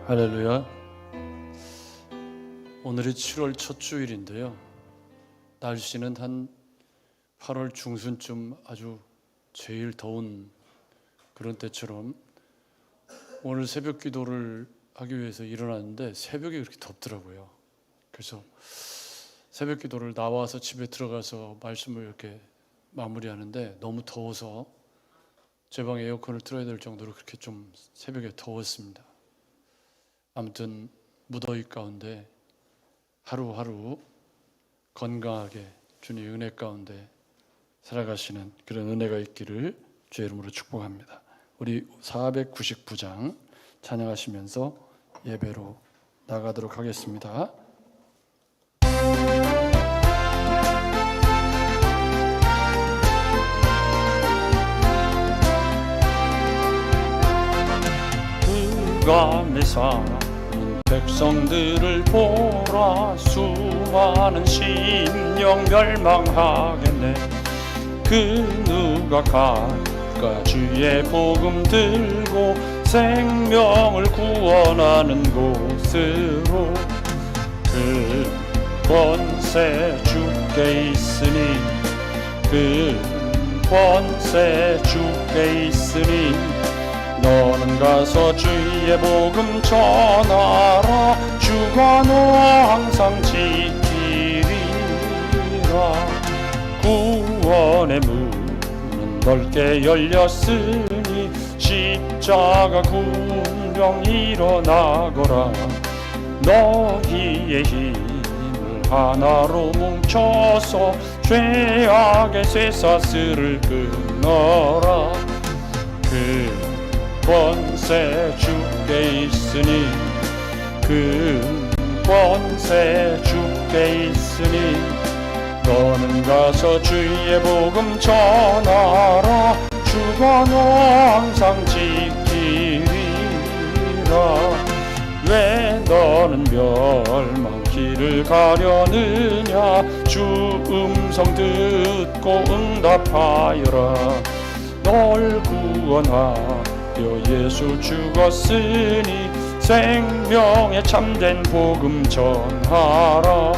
할렐루야. 오늘이 7월 첫 주일인데요. 날씨는 한 8월 중순쯤 아주 제일 더운 그런 때처럼 오늘 새벽 기도를 하기 위해서 일어났는데 새벽에 그렇게 덥더라고요. 그래서 새벽 기도를 나와서 집에 들어가서 말씀을 이렇게 마무리하는데 너무 더워서 제 방에 에어컨을 틀어야 될 정도로 그렇게 좀 새벽에 더웠습니다. 아무튼 무더위 가운데 하루하루 건강하게 주님의 은혜 가운데 살아가시는 그런 은혜가 있기를 주의 이름으로 축복합니다. 우리 499장 찬양하시면서 예배로 나가도록 하겠습니다. 그가 사는 백성들을 보라. 수많은 심령 멸망하겠네. 그 누가 갈까? 주의 복음 들고 생명을 구원하는 곳으로. 그 권세 주께 있으니, 그 권세 주께 있으니, 너는 가서 주의 복음 전하라. 주가 너와 항상 지키리라. 구원의 문은 넓게 열렸으니 십자가 군병 일어나거라. 너희의 힘을 하나로 뭉쳐서 죄악의 쇠사슬을 끊어라. 그 권세 주께 있으니, 그 권세 주께 있으니, 너는 가서 주의 복음 전하라. 주가 너와 항상 지키리라. 왜 너는 멸망 길을 가려느냐? 주 음성 듣고 응답하여라. 널 구원하여 예수 죽었으니 생명의 참된 복음 전하라.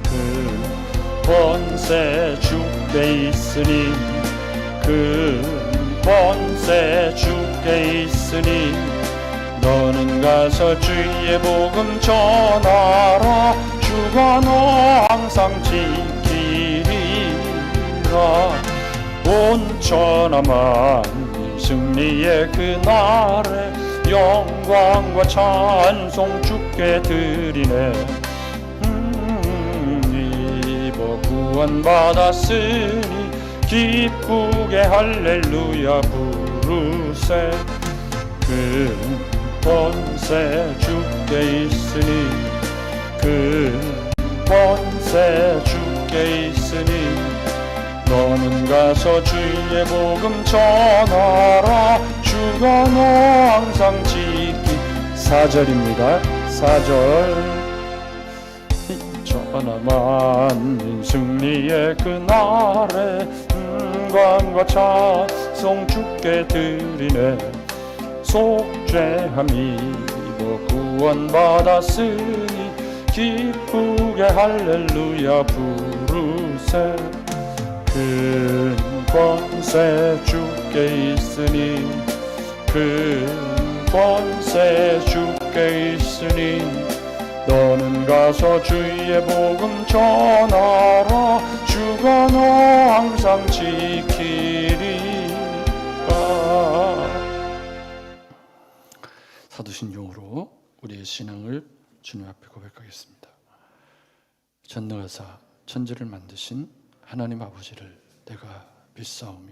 그 권세 주께 있으니, 그 권세 주께 있으니, 너는 가서 주의 복음 전하라. 주가 너 항상 지키리라. 온 천하 만민 승리의 그날에 영광과 찬송 주께 드리네. 입어 구원받았으니 기쁘게 할렐루야 부르세. 그 권세 주께 있으니, 그 권세 주께 있으니, 너는 가서 주의 복음 전하라. 주가 너 항상 지키. 4절입니다. 4절. 천하 만민 승리의 그날에 영광과 찬송 주께 드리네. 속죄함 입어 구원받았으니 기쁘게 할렐루야 부르세. 큰 권세 주께 있으니, 큰 권세 주께 있으니, 너는 가서 주의 복음 전하라. 주가 너 항상 지키리라. 사도신경으로 우리의 신앙을 주님 앞에 고백하겠습니다. 전능하사 천지를 만드신 하나님 아버지를 내가 믿사오며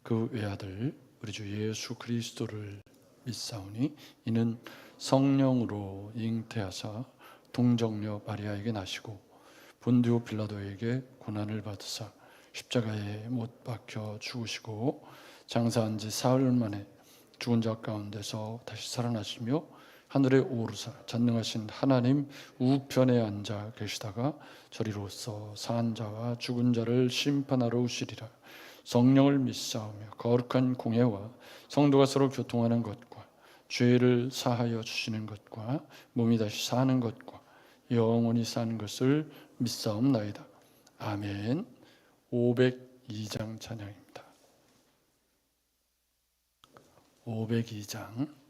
그 외아들 우리 주 예수 그리스도를 믿사오니, 이는 성령으로 잉태하사 동정녀 마리아에게 나시고 본디오 빌라도에게 고난을 받으사 십자가에 못 박혀 죽으시고 장사한 지 사흘 만에 죽은 자 가운데서 다시 살아나시며 하늘에 오르사 전능하신 하나님 우편에 앉아 계시다가 저리로서 산 자와 죽은 자를 심판하러 오시리라. 성령을 믿사오며 거룩한 공회와 성도가 서로 교통하는 것과 죄를 사하여 주시는 것과 몸이 다시 사는 것과 영원히 사는 것을 믿사옵나이다. 아멘. 502장 찬양입니다. 502장.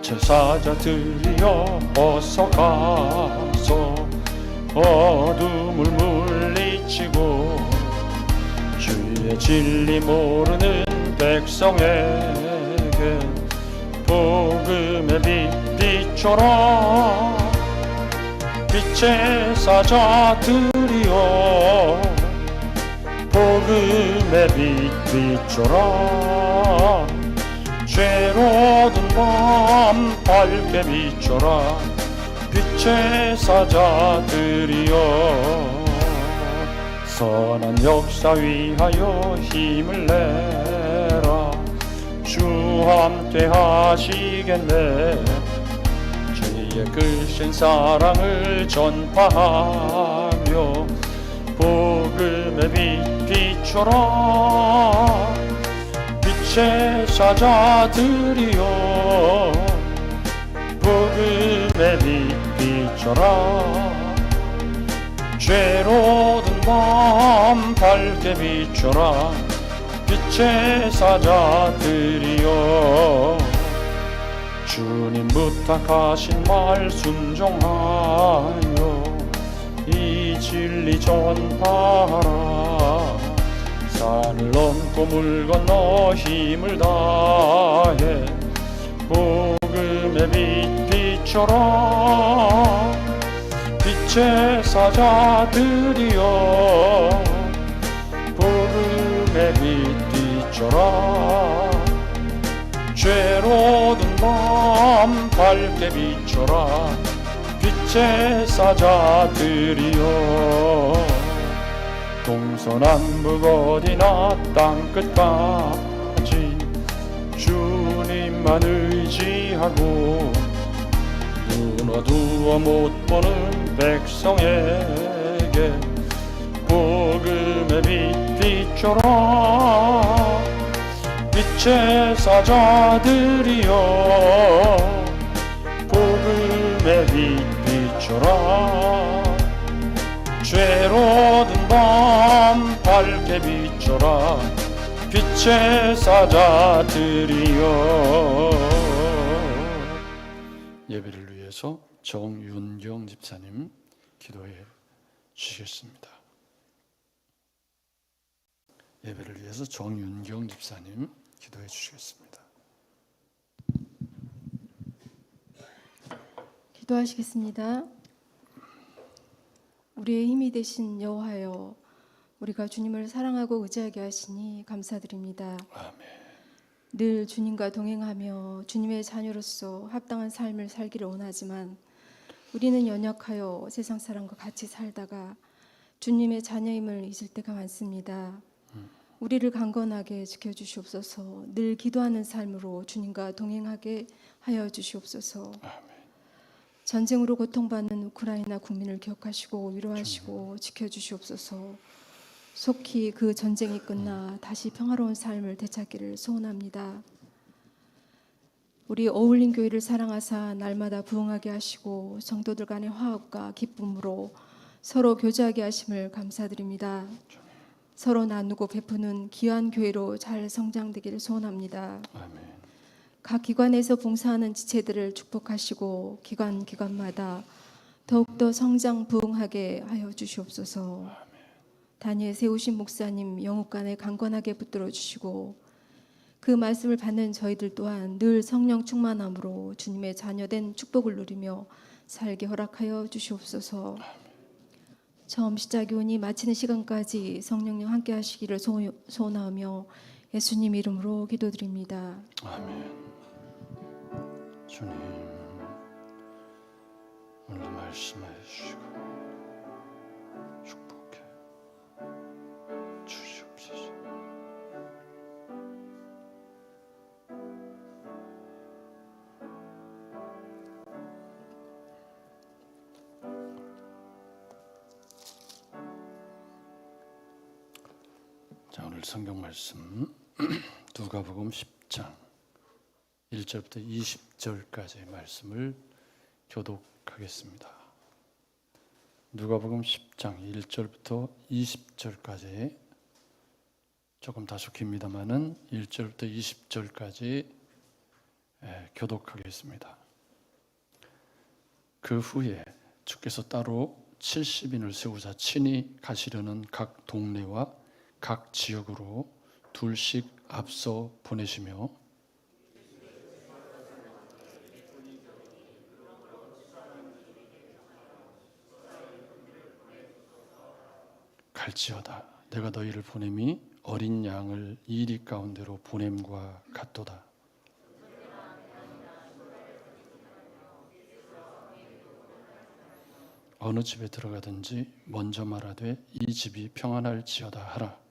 제사자들이여 어서 가서 어둠을 물리치고 주의 진리 모르는 백성에게 복음의 빛 비춰라. 빛의 사자들이여 복음의 빛 비춰라. 죄로 든 밤 밝게 비춰라. 빛의 사자들이여 선한 역사 위하여 힘을 내라. 주 함께 하시겠네. 주의 크신 사랑을 전파하며 복음의 빛 비춰라. 빛의 사자들이여 복음의 빛 비춰라. 죄로 든 밤 밝게 비춰라. 빛의 사자들이여 주님 부탁하신 말 순종하여 이 진리 전파하라. 산을 넘고 물 건너 힘을 다해 복음의 빛 비춰라. 빛의 사자들이여 복음의 빛 비춰라. 죄로 든 밤 밝게 비춰라. 빛의 사자들이여 동서남북 어디나 땅끝까지 주님만 의지하고 눈 어두워 못 보는 백성에게 복음의 빛 비춰라. 빛의 사자들이여 복음의 빛 비춰라. 죄로 든 밤 밝게 비춰라. 빛의 사자들이여 예배를 위해서 정윤경 집사님 기도해 주시겠습니다. 예배를 위해서 정윤경 집사님 기도해 주시겠습니다. 기도하시겠습니다. 우리의 힘이 되신 여호와여, 우리가 주님을 사랑하고 의지하게 하시니 감사드립니다. 아멘. 늘 주님과 동행하며 주님의 자녀로서 합당한 삶을 살기를 원하지만 우리는 연약하여 세상 사람과 같이 살다가 주님의 자녀임을 잊을 때가 많습니다. 우리를 강건하게 지켜주시옵소서. 늘 기도하는 삶으로 주님과 동행하게 하여 주시옵소서. 아멘. 전쟁으로 고통받는 우크라이나 국민을 기억하시고 위로하시고 지켜주시옵소서. 속히 그 전쟁이 끝나 다시 평화로운 삶을 되찾기를 소원합니다. 우리 어울린 교회를 사랑하사 날마다 부흥하게 하시고 성도들 간의 화합과 기쁨으로 서로 교제하게 하심을 감사드립니다. 서로 나누고 베푸는 귀한 교회로 잘 성장되기를 소원합니다. 아멘. 각 기관에서 봉사하는 지체들을 축복하시고 기관마다 더욱더 성장 부흥하게 하여 주시옵소서. 다니엘 세우신 목사님 영육간에 강건하게 붙들어 주시고 그 말씀을 받는 저희들 또한 늘 성령 충만함으로 주님의 자녀된 축복을 누리며 살게 허락하여 주시옵소서. 처음 시작이오니 마치는 시간까지 성령님 함께 하시기를 소원하며 예수님 이름으로 기도드립니다. 아멘. 주님 오늘 말씀해 주시고 축복해 주시옵소서. 오늘 성경 말씀 누가복음 10장 1절부터 20절까지의 말씀을 교독하겠습니다. 누가복음 10장 1절부터 20절까지 조금 다소 깁니다만은 1절부터 20절까지 교독하겠습니다. 그 후에 주께서 따로 70인을 세우사 친히 가시려는 각 동네와 각 지역으로 둘씩 앞서 보내시며 갈지어다 내가 너희를 보냄이 어린 양을 이리 가운데로 보냄과 같도다. 어느 집에 들어가든지 먼저 말하되 이 집이 평안할지어다 하라.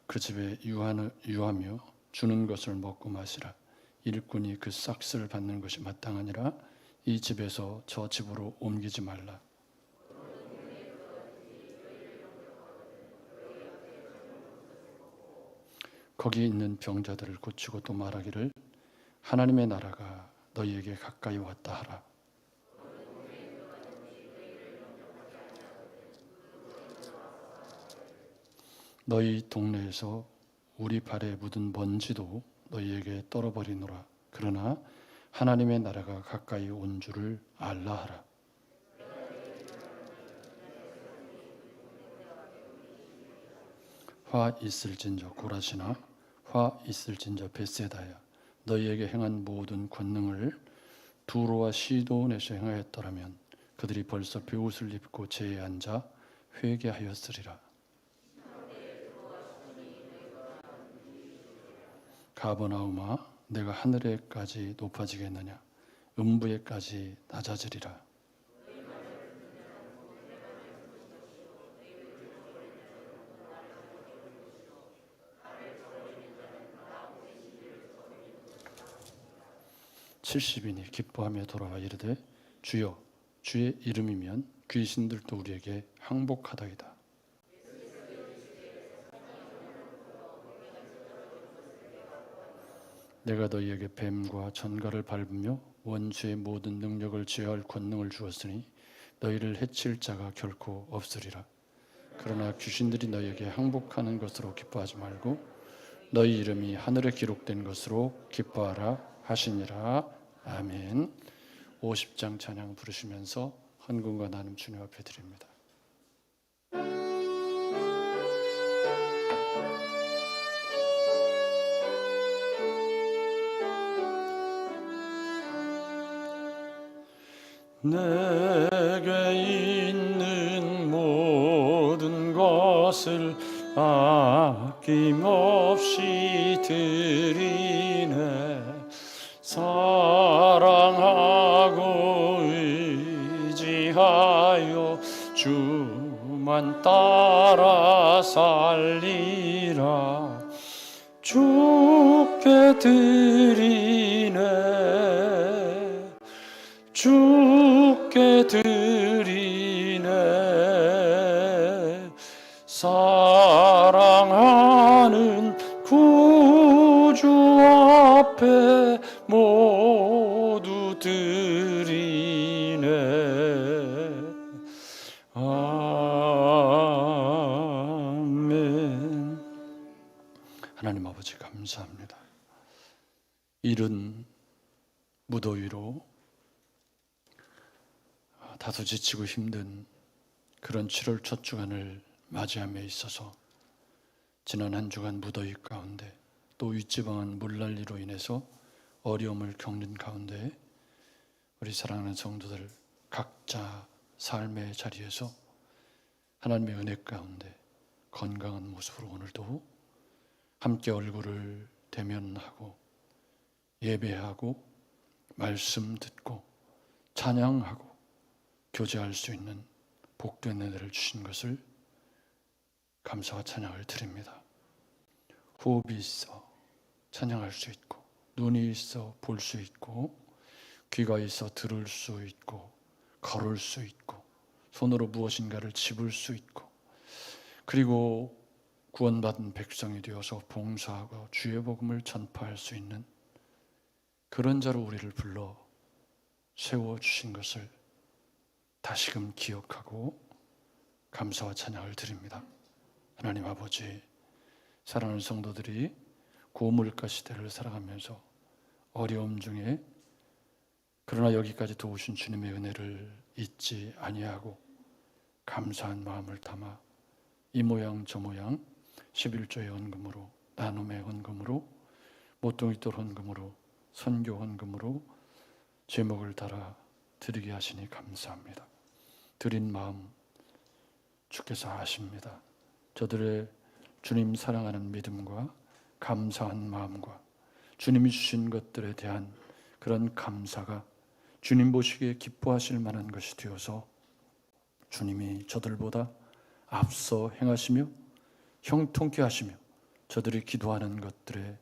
그 집에 유하며 주는 것을 먹고 마시라. 일꾼이 그 싹스를 받는 것이 마땅하니라. 이 집에서 저 집으로 옮기지 말라. 거기 있는 병자들을 고치고 또 말하기를 하나님의 나라가 너희에게 가까이 왔다 하라. 너희 동네에서 우리 발에 묻은 먼지도 너희에게 떨어버리노라. 그러나 하나님의 나라가 가까이 온 줄을 알라 하라. 화 있을진저 고라시나 화 있을진저 벳세다야 너희에게 행한 모든 권능을 두로와 시돈에서 행하였더라면 그들이 벌써 벼옷을 입고 제에 앉아 회개하였으리라. 가버나움아 내가 하늘에까지 높아지겠느냐 음부에까지 낮아지리라. 칠십인이 기뻐하며 돌아와 이르되 주여 주의 이름이면 귀신들도 우리에게 항복하다이다. 내가 너희에게 뱀과 전갈을 밟으며 원수의 모든 능력을 제어할 권능을 주었으니 너희를 해칠 자가 결코 없으리라. 그러나 귀신들이 너희에게 항복하는 것으로 기뻐하지 말고 너희 이름이 하늘에 기록된 것으로 기뻐하라 하시니라. 아멘. 50장 찬양 부르시면서 헌금과 나눔 주님 앞에 드립니다. 내게 있는 모든 것을 아낌없이 드리네. 사랑하고 의지하여 주만 따라 살리라. 주께 드리네. 주께 드리네. 사랑하는 구주 앞에 모두 드리네. 아멘. 하나님 아버지 감사합니다. 이른 무더위로 다소 지치고 힘든 그런 7월 첫 주간을 맞이함에 있어서 지난 한 주간 무더위 가운데 또 윗지방은 물난리로 인해서 어려움을 겪는 가운데 우리 사랑하는 성도들 각자 삶의 자리에서 하나님의 은혜 가운데 건강한 모습으로 오늘도 함께 얼굴을 대면하고 예배하고 말씀 듣고 찬양하고 교제할 수 있는 복된 은혜를 주신 것을 감사와 찬양을 드립니다. 호흡이 있어 찬양할 수 있고 눈이 있어 볼 수 있고 귀가 있어 들을 수 있고 걸을 수 있고 손으로 무엇인가를 집을 수 있고 그리고 구원받은 백성이 되어서 봉사하고 주의 복음을 전파할 수 있는 그런 자로 우리를 불러 세워주신 것을 다시금 기억하고 감사와 찬양을 드립니다. 하나님 아버지, 사랑하는 성도들이 고물가 시대를 살아가면서 어려움 중에 그러나 여기까지 도우신 주님의 은혜를 잊지 아니하고 감사한 마음을 담아 이 모양 저 모양 11조의 헌금으로 나눔의 헌금으로 모퉁이돌 헌금으로 선교 헌금으로 제목을 달아 드리게 하시니 감사합니다. 드린 마음 주께서 아십니다. 저들의 주님 사랑하는 믿음과 감사한 마음과 주님이 주신 것들에 대한 그런 감사가 주님 보시기에 기뻐하실 만한 것이 되어서 주님이 저들보다 앞서 행하시며 형통케 하시며 저들이 기도하는 것들에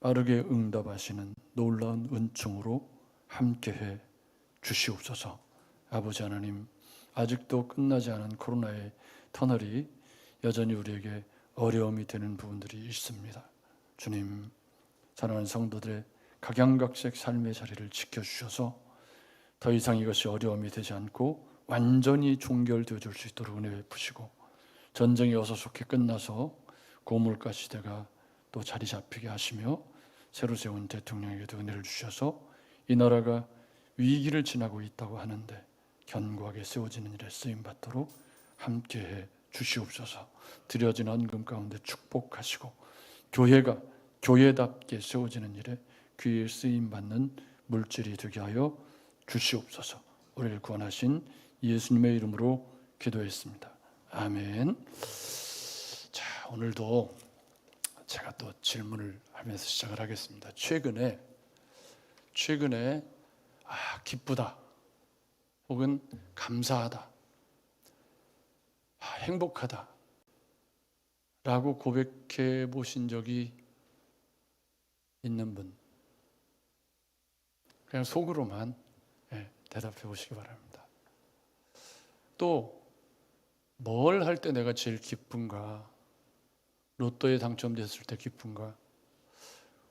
빠르게 응답하시는 놀라운 은총으로 함께해 주시옵소서. 아버지 하나님, 아직도 끝나지 않은 코로나의 터널이 여전히 우리에게 어려움이 되는 부분들이 있습니다. 주님, 사랑하는 성도들의 각양각색 삶의 자리를 지켜주셔서 더 이상 이것이 어려움이 되지 않고 완전히 종결되어 줄 수 있도록 은혜 베푸시고 전쟁이 어서속히 끝나서 고물가 시대가 또 자리 잡히게 하시며 새로 세운 대통령에게도 은혜를 주셔서 이 나라가 위기를 지나고 있다고 하는데 견고하게 세워지는 일에 쓰임받도록 함께해 주시옵소서. 드려진 헌금 가운데 축복하시고 교회가 교회답게 세워지는 일에 귀에 쓰임받는 물질이 되게 하여 주시옵소서. 우리를 구원하신 예수님의 이름으로 기도했습니다. 아멘. 자, 오늘도 제가 또 질문을 하면서 시작을 하겠습니다. 최근에 기쁘다 혹은 감사하다, 행복하다 라고 고백해 보신 적이 있는 분, 그냥 속으로만 대답해 보시기 바랍니다. 또 뭘 할 때 내가 제일 기쁜가? 로또에 당첨됐을 때 기쁜가?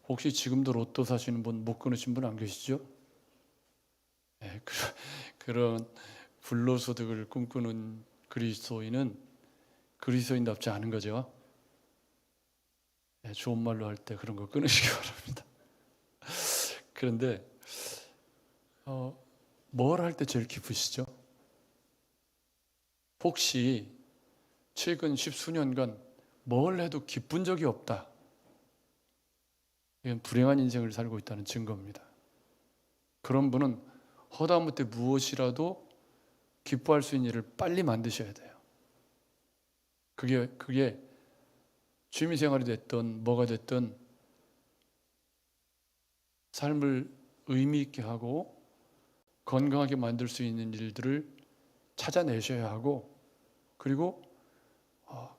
혹시 지금도 로또 사시는 분, 못 끊으신 분 안 계시죠? 그런 불로소득을 꿈꾸는 그리스도인은 그리스도인답지 않은 거죠. 좋은 말로 할 때 그런 거 끊으시기 바랍니다. 그런데 뭘 할 때 제일 기쁘시죠? 혹시 최근 10수년간 뭘 해도 기쁜 적이 없다. 이건 불행한 인생을 살고 있다는 증거입니다. 그런 분은 허다못해 무엇이라도 기뻐할 수 있는 일을 빨리 만드셔야 돼요. 그게 취미생활이 됐든 뭐가 됐든 삶을 의미 있게 하고 건강하게 만들 수 있는 일들을 찾아내셔야 하고 그리고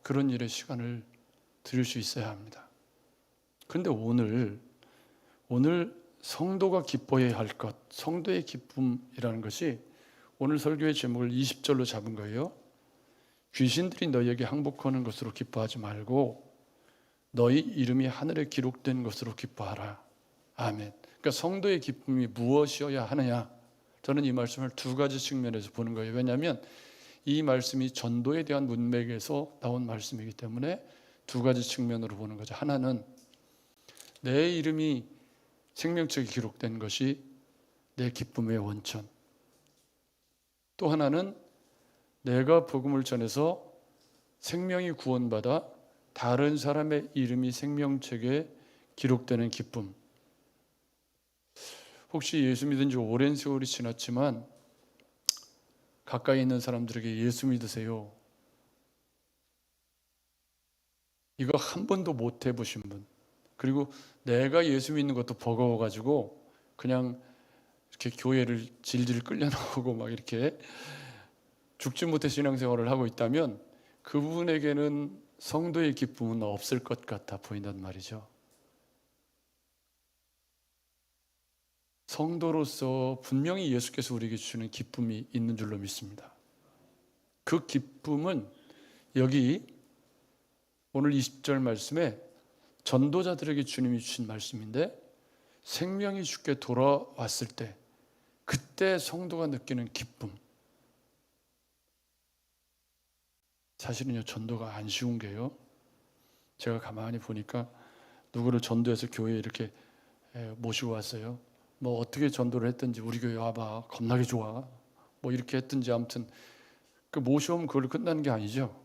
그런 일에 시간을 들일 수 있어야 합니다. 그런데 오늘 성도가 기뻐해야 할 것, 성도의 기쁨이라는 것이 오늘 설교의 제목을 20절로 잡은 거예요. 귀신들이 너희에게 항복하는 것으로 기뻐하지 말고 너희 이름이 하늘에 기록된 것으로 기뻐하라. 아멘. 그러니까 성도의 기쁨이 무엇이어야 하느냐? 저는 이 말씀을 두 가지 측면에서 보는 거예요. 왜냐하면 이 말씀이 전도에 대한 문맥에서 나온 말씀이기 때문에 두 가지 측면으로 보는 거죠. 하나는 내 이름이 생명책에 기록된 것이 내 기쁨의 원천. 또 하나는 내가 복음을 전해서 생명이 구원받아 다른 사람의 이름이 생명책에 기록되는 기쁨. 혹시 예수 믿은 지 오랜 세월이 지났지만 가까이 있는 사람들에게 예수 믿으세요, 이거 한 번도 못 해보신 분, 그리고 내가 예수 믿는 것도 버거워가지고 그냥 이렇게 교회를 질질 끌려 나오고 막 이렇게 죽지 못해 신앙생활을 하고 있다면 그분에게는 성도의 기쁨은 없을 것 같아 보인단 말이죠. 성도로서 분명히 예수께서 우리에게 주시는 기쁨이 있는 줄로 믿습니다. 그 기쁨은 여기 오늘 20절 말씀에 전도자들에게 주님이 주신 말씀인데, 생명이 주께 돌아왔을 때 그때 성도가 느끼는 기쁨. 사실은요, 전도가 안 쉬운 게요, 제가 가만히 보니까 누구를 전도해서 교회에 이렇게 모시고 왔어요. 뭐 어떻게 전도를 했든지 우리 교회 와봐, 겁나게 좋아, 뭐 이렇게 했든지, 아무튼 그 모셔오면 그걸로 끝나는 게 아니죠.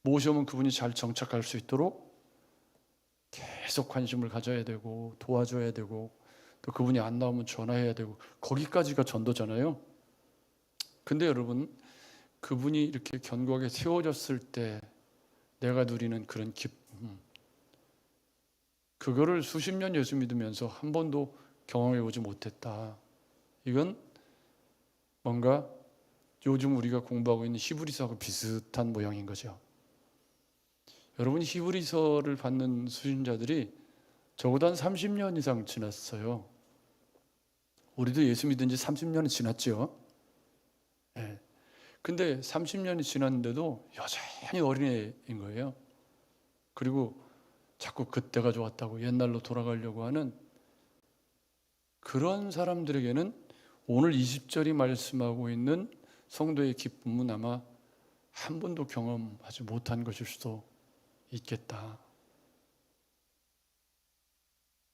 모셔오면 그분이 잘 정착할 수 있도록 계속 관심을 가져야 되고 도와줘야 되고, 또 그분이 안 나오면 전화해야 되고, 거기까지가 전도잖아요. 근데 여러분, 그분이 이렇게 견고하게 세워졌을 때 내가 누리는 그런 기쁨, 그거를 수십 년 예수 믿으면서 한 번도 경험해 보지 못했다. 이건 뭔가 요즘 우리가 공부하고 있는 히브리서하고 비슷한 모양인 거죠. 여러분, 히브리서를 받는 수신자들이 적어도 한 30년 이상 지났어요. 우리도 예수 믿은 지 30년이 지났죠. 네. 근데 30년이 지났는데도 여전히 어린애인 거예요. 그리고 자꾸 그때가 좋았다고 옛날로 돌아가려고 하는 그런 사람들에게는 오늘 20절이 말씀하고 있는 성도의 기쁨은 아마 한 번도 경험하지 못한 것일 수도 있겠다.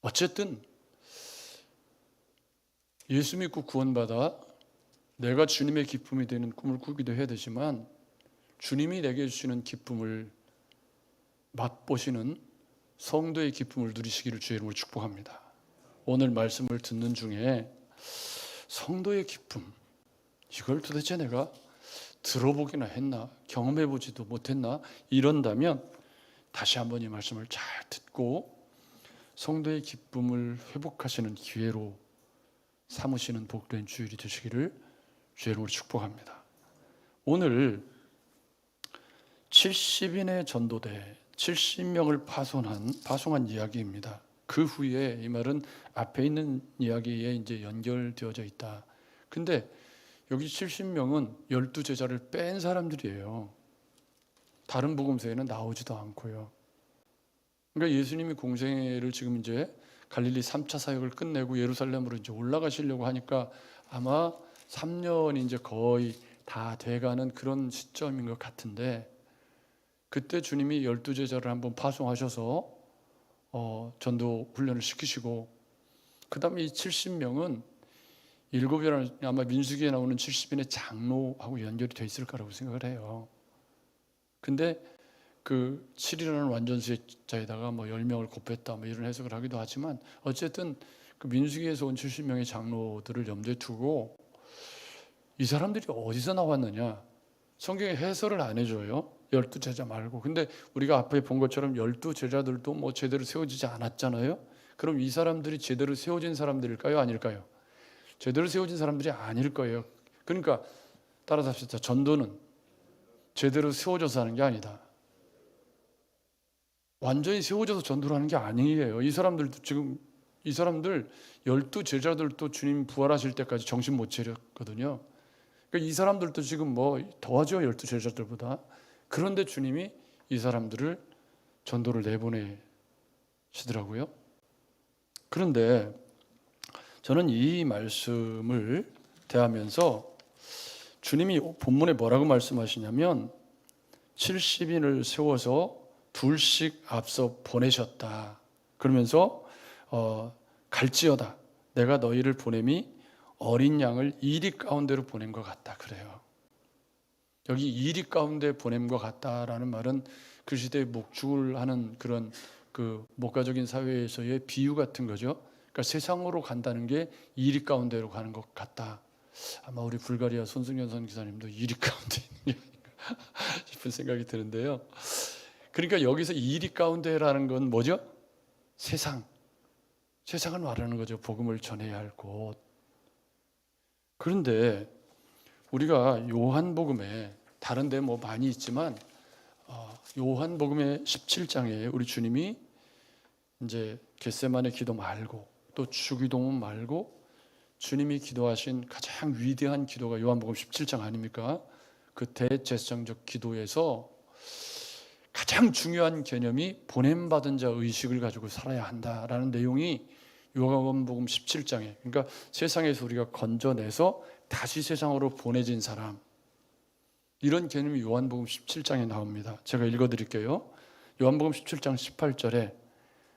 어쨌든 예수 믿고 구원받아 내가 주님의 기쁨이 되는 꿈을 꾸기도 해야 되지만, 주님이 내게 주시는 기쁨을 맛보시는 성도의 기쁨을 누리시기를 주의 이름으로 축복합니다. 오늘 말씀을 듣는 중에 성도의 기쁨, 이걸 도대체 내가 들어보기나 했나, 경험해보지도 못했나, 이런다면 다시 한번 이 말씀을 잘 듣고 성도의 기쁨을 회복하시는 기회로 삼으시는 복된 주일이 되시기를 주의 이름으로 축복합니다. 오늘 70인의 전도대 70명을 파송한 이야기입니다. 그 후에 이 말은 앞에 있는 이야기에 이제 연결되어져 있다. 근데 여기 70명은 12제자를 뺀 사람들이에요. 다른 복음서에는 나오지도 않고요. 그러니까 예수님이 공생애를 지금 이제 갈릴리 3차 사역을 끝내고 예루살렘으로 이제 올라가시려고 하니까 아마 3년이 이제 거의 다 돼가는 그런 시점인 것 같은데, 그때 주님이 12제자를 한번 파송하셔서 전도 훈련을 시키시고, 그 다음에 이 70명은 7이라는 아마 민수기에 나오는 70인의 장로하고 연결이 돼 있을 거라고 생각을 해요. 근데 그 7이라는 완전수자에다가 뭐 10명을 곱했다 뭐 이런 해석을 하기도 하지만, 어쨌든 그 민수기에서 온 70명의 장로들을 염두에 두고, 이 사람들이 어디서 나왔느냐, 성경에 해설을 안 해줘요. 12제자 말고. 근데 우리가 앞에 본 것처럼 12제자들도 뭐 제대로 세워지지 않았잖아요. 그럼 이 사람들이 제대로 세워진 사람들일까요? 아닐까요? 제대로 세워진 사람들이 아닐 거예요. 그러니까 따라서 합시다. 전도는 제대로 세워져서 하는 게 아니다. 완전히 세워져서 전도를 하는 게 아니에요. 이 사람들 12제자들도 주님 부활하실 때까지 정신 못 차렸거든요. 그러니까 이 사람들도 지금 뭐 더하죠, 12제자들보다. 그런데 주님이 이 사람들을 전도를 내보내시더라고요. 그런데 저는 이 말씀을 대하면서 주님이 본문에 뭐라고 말씀하시냐면, 70인을 세워서 둘씩 앞서 보내셨다. 그러면서 갈지어다, 내가 너희를 보냄이 어린 양을 이리 가운데로 보낸 것 같다 그래요. 여기 이리 가운데 보냄 것 같다라는 말은 그 시대에 목축을 하는 그런 그 목가적인 사회에서의 비유 같은 거죠. 그러니까 세상으로 간다는 게 이리 가운데로 가는 것 같다. 아마 우리 불가리아 손승연 선교사님도 이리 가운데 있는 게 아닌가 싶은 생각이 드는데요. 그러니까 여기서 이리 가운데라는 건 뭐죠? 세상을 말하는 거죠. 복음을 전해야 할 곳. 그런데 우리가 요한복음에, 다른 데 뭐 많이 있지만 요한복음의 17장에 우리 주님이 이제 겟세마네 기도 말고 또 주기도문 말고 주님이 기도하신 가장 위대한 기도가 요한복음 17장 아닙니까? 그 대제사장적 기도에서 가장 중요한 개념이 보냄받은 자 의식을 가지고 살아야 한다라는 내용이 요한복음 17장에, 그러니까 세상에서 우리가 건져내서 다시 세상으로 보내진 사람, 이런 개념이 요한복음 17장에 나옵니다. 제가 읽어드릴게요. 요한복음 17장 18절에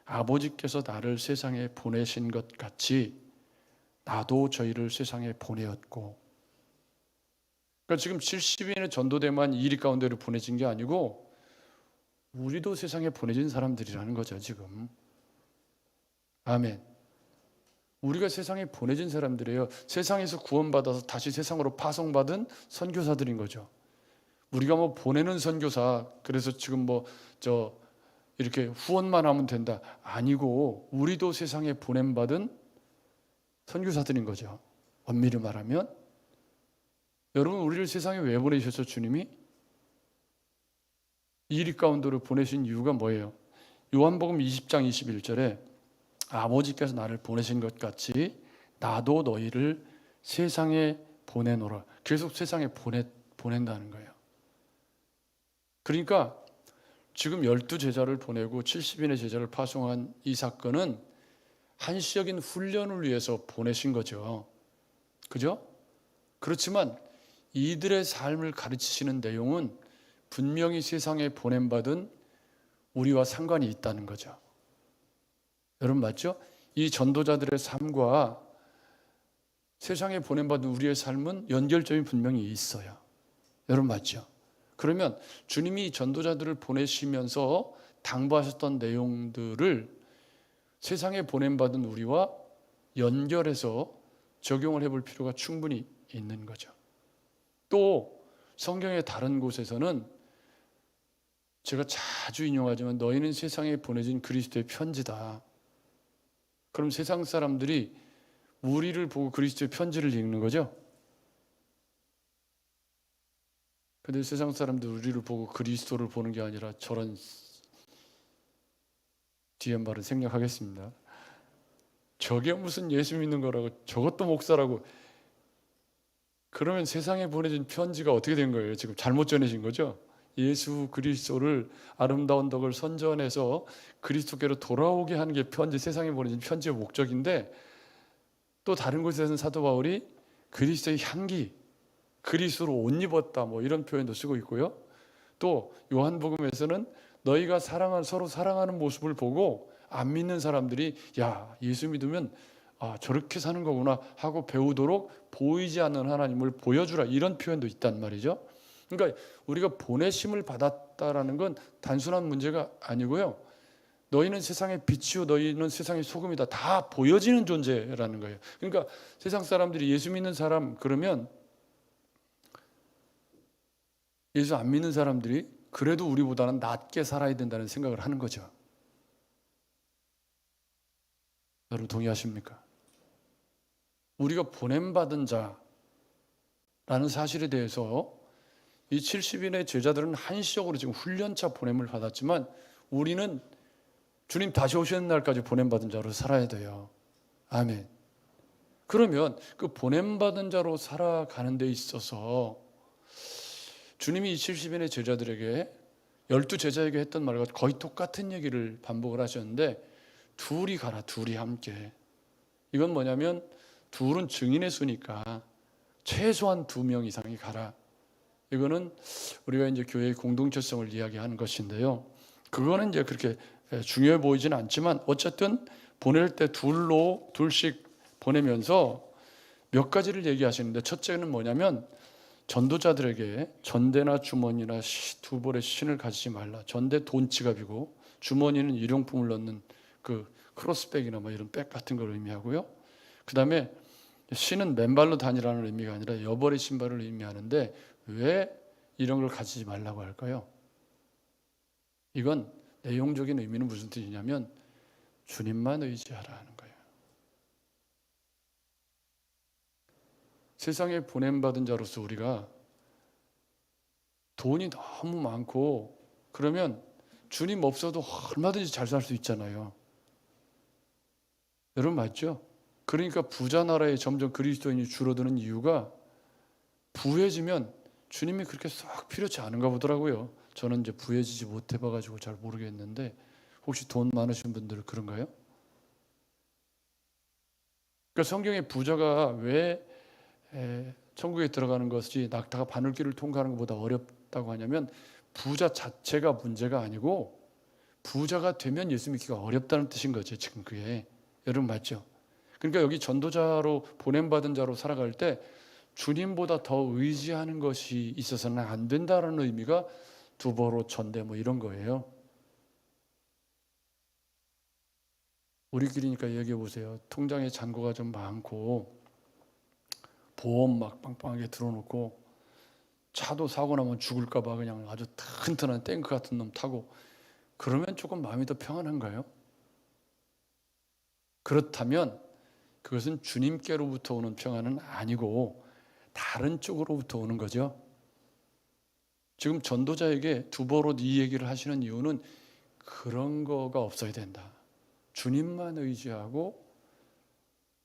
아버지께서 나를 세상에 보내신 것 같이 나도 저희를 세상에 보내었고, 그러니까 지금 70인의 전도대만 이리 가운데로 보내진 게 아니고 우리도 세상에 보내진 사람들이라는 거죠 지금. 아멘. 우리가 세상에 보내진 사람들이에요. 세상에서 구원받아서 다시 세상으로 파송받은 선교사들인 거죠. 우리가 뭐 보내는 선교사, 그래서 지금 이렇게 후원만 하면 된다, 아니고 우리도 세상에 보냄받은 선교사들인 거죠. 엄밀히 말하면. 여러분, 우리를 세상에 왜 보내셨죠? 주님이 이리 가운데로 보내신 이유가 뭐예요? 요한복음 20장 21절에 아버지께서 나를 보내신 것 같이 나도 너희를 세상에 보내노라. 계속 세상에 보낸다는 거예요. 그러니까 지금 12제자를 보내고 70인의 제자를 파송한 이 사건은 한시적인 훈련을 위해서 보내신 거죠. 그죠? 그렇지만 이들의 삶을 가르치시는 내용은 분명히 세상에 보냄받은 우리와 상관이 있다는 거죠. 여러분 맞죠? 이 전도자들의 삶과 세상에 보냄받은 우리의 삶은 연결점이 분명히 있어요. 여러분 맞죠? 그러면 주님이 전도자들을 보내시면서 당부하셨던 내용들을 세상에 보냄받은 우리와 연결해서 적용을 해볼 필요가 충분히 있는 거죠. 또 성경의 다른 곳에서는 제가 자주 인용하지만 너희는 세상에 보내진 그리스도의 편지다. 그럼 세상 사람들이 우리를 보고 그리스도의 편지를 읽는 거죠. 근데 세상 사람들 우리를 보고 그리스도를 보는 게 아니라 저런 뒤에 말을 생략하겠습니다. 저게 무슨 예수 믿는 거라고, 저것도 목사라고. 그러면 세상에 보내진 편지가 어떻게 된 거예요? 지금 잘못 전해진 거죠? 예수 그리스도를 아름다운 덕을 선전해서 그리스도께로 돌아오게 하는 게 세상에 보내진 편지의 목적인데, 또 다른 곳에서는 사도 바울이 그리스도의 향기, 그리스도로 옷 입었다, 이런 표현도 쓰고 있고요. 또 요한복음에서는 너희가 서로 사랑하는 모습을 보고 안 믿는 사람들이 야, 예수 믿으면 저렇게 사는 거구나 하고 배우도록 보이지 않는 하나님을 보여주라, 이런 표현도 있단 말이죠. 그러니까 우리가 보내심을 받았다라는 건 단순한 문제가 아니고요. 너희는 세상의 빛이요 너희는 세상의 소금이다. 다 보여지는 존재라는 거예요. 그러니까 세상 사람들이 예수 믿는 사람 그러면 예수 안 믿는 사람들이 그래도 우리보다는 낫게 살아야 된다는 생각을 하는 거죠. 여러분 동의하십니까? 우리가 보냄받은 자라는 사실에 대해서 이 70인의 제자들은 한시적으로 지금 훈련차 보냄을 받았지만 우리는 주님 다시 오시는 날까지 보냄받은 자로 살아야 돼요. 아멘. 그러면 그 보냄받은 자로 살아가는 데 있어서 주님이 이 70인의 제자들에게 12제자에게 했던 말과 거의 똑같은 얘기를 반복을 하셨는데, 둘이 가라, 둘이 함께. 이건 뭐냐면 둘은 증인의 수니까 최소한 2명 이상이 가라. 이거는 우리가 이제 교회의 공동체성을 이야기하는 것인데요. 그거는 이제 그렇게 중요해 보이지는 않지만 어쨌든 보낼 때 둘씩 보내면서 몇 가지를 얘기하시는데, 첫째는 뭐냐면 전도자들에게 전대나 주머니나 두 벌의 신을 가지지 말라. 전대 돈 지갑이고 주머니는 일용품을 넣는 그 크로스백이나 이런 백 같은 걸 의미하고요. 그 다음에 신은 맨발로 다니라는 의미가 아니라 여벌의 신발을 의미하는데 왜 이런 걸 가지지 말라고 할까요? 이건 내용적인 의미는 무슨 뜻이냐면 주님만 의지하라 하는 거예요. 세상에 보냄받은 자로서 우리가 돈이 너무 많고 그러면 주님 없어도 얼마든지 잘 살 수 있잖아요. 여러분 맞죠? 그러니까 부자 나라에 점점 그리스도인이 줄어드는 이유가 부해지면 주님이 그렇게 썩 필요치 않은가 보더라고요. 저는 이제 부해지지 못해 봐가지고 잘 모르겠는데 혹시 돈 많으신 분들 그런가요? 그러니까 성경에 부자가 왜 천국에 들어가는 것이 낙타가 바늘길을 통과하는 것보다 어렵다고 하냐면 부자 자체가 문제가 아니고 부자가 되면 예수 믿기가 어렵다는 뜻인 거죠. 지금 그게 여러분 맞죠? 그러니까 여기 전도자로 보냄받은 자로 살아갈 때 주님보다 더 의지하는 것이 있어서는 안 된다는 의미가 두보로 전대 뭐 이런 거예요. 우리끼리니까 얘기해 보세요. 통장에 잔고가 좀 많고 보험 막 빵빵하게 들어놓고 차도 사고 나면 죽을까 봐 그냥 아주 튼튼한 탱크 같은 놈 타고 그러면 조금 마음이 더 평안한가요? 그렇다면 그것은 주님께로부터 오는 평안은 아니고 다른 쪽으로부터 오는 거죠. 지금 전도자에게 두보로 이 얘기를 하시는 이유는 그런 거가 없어야 된다. 주님만 의지하고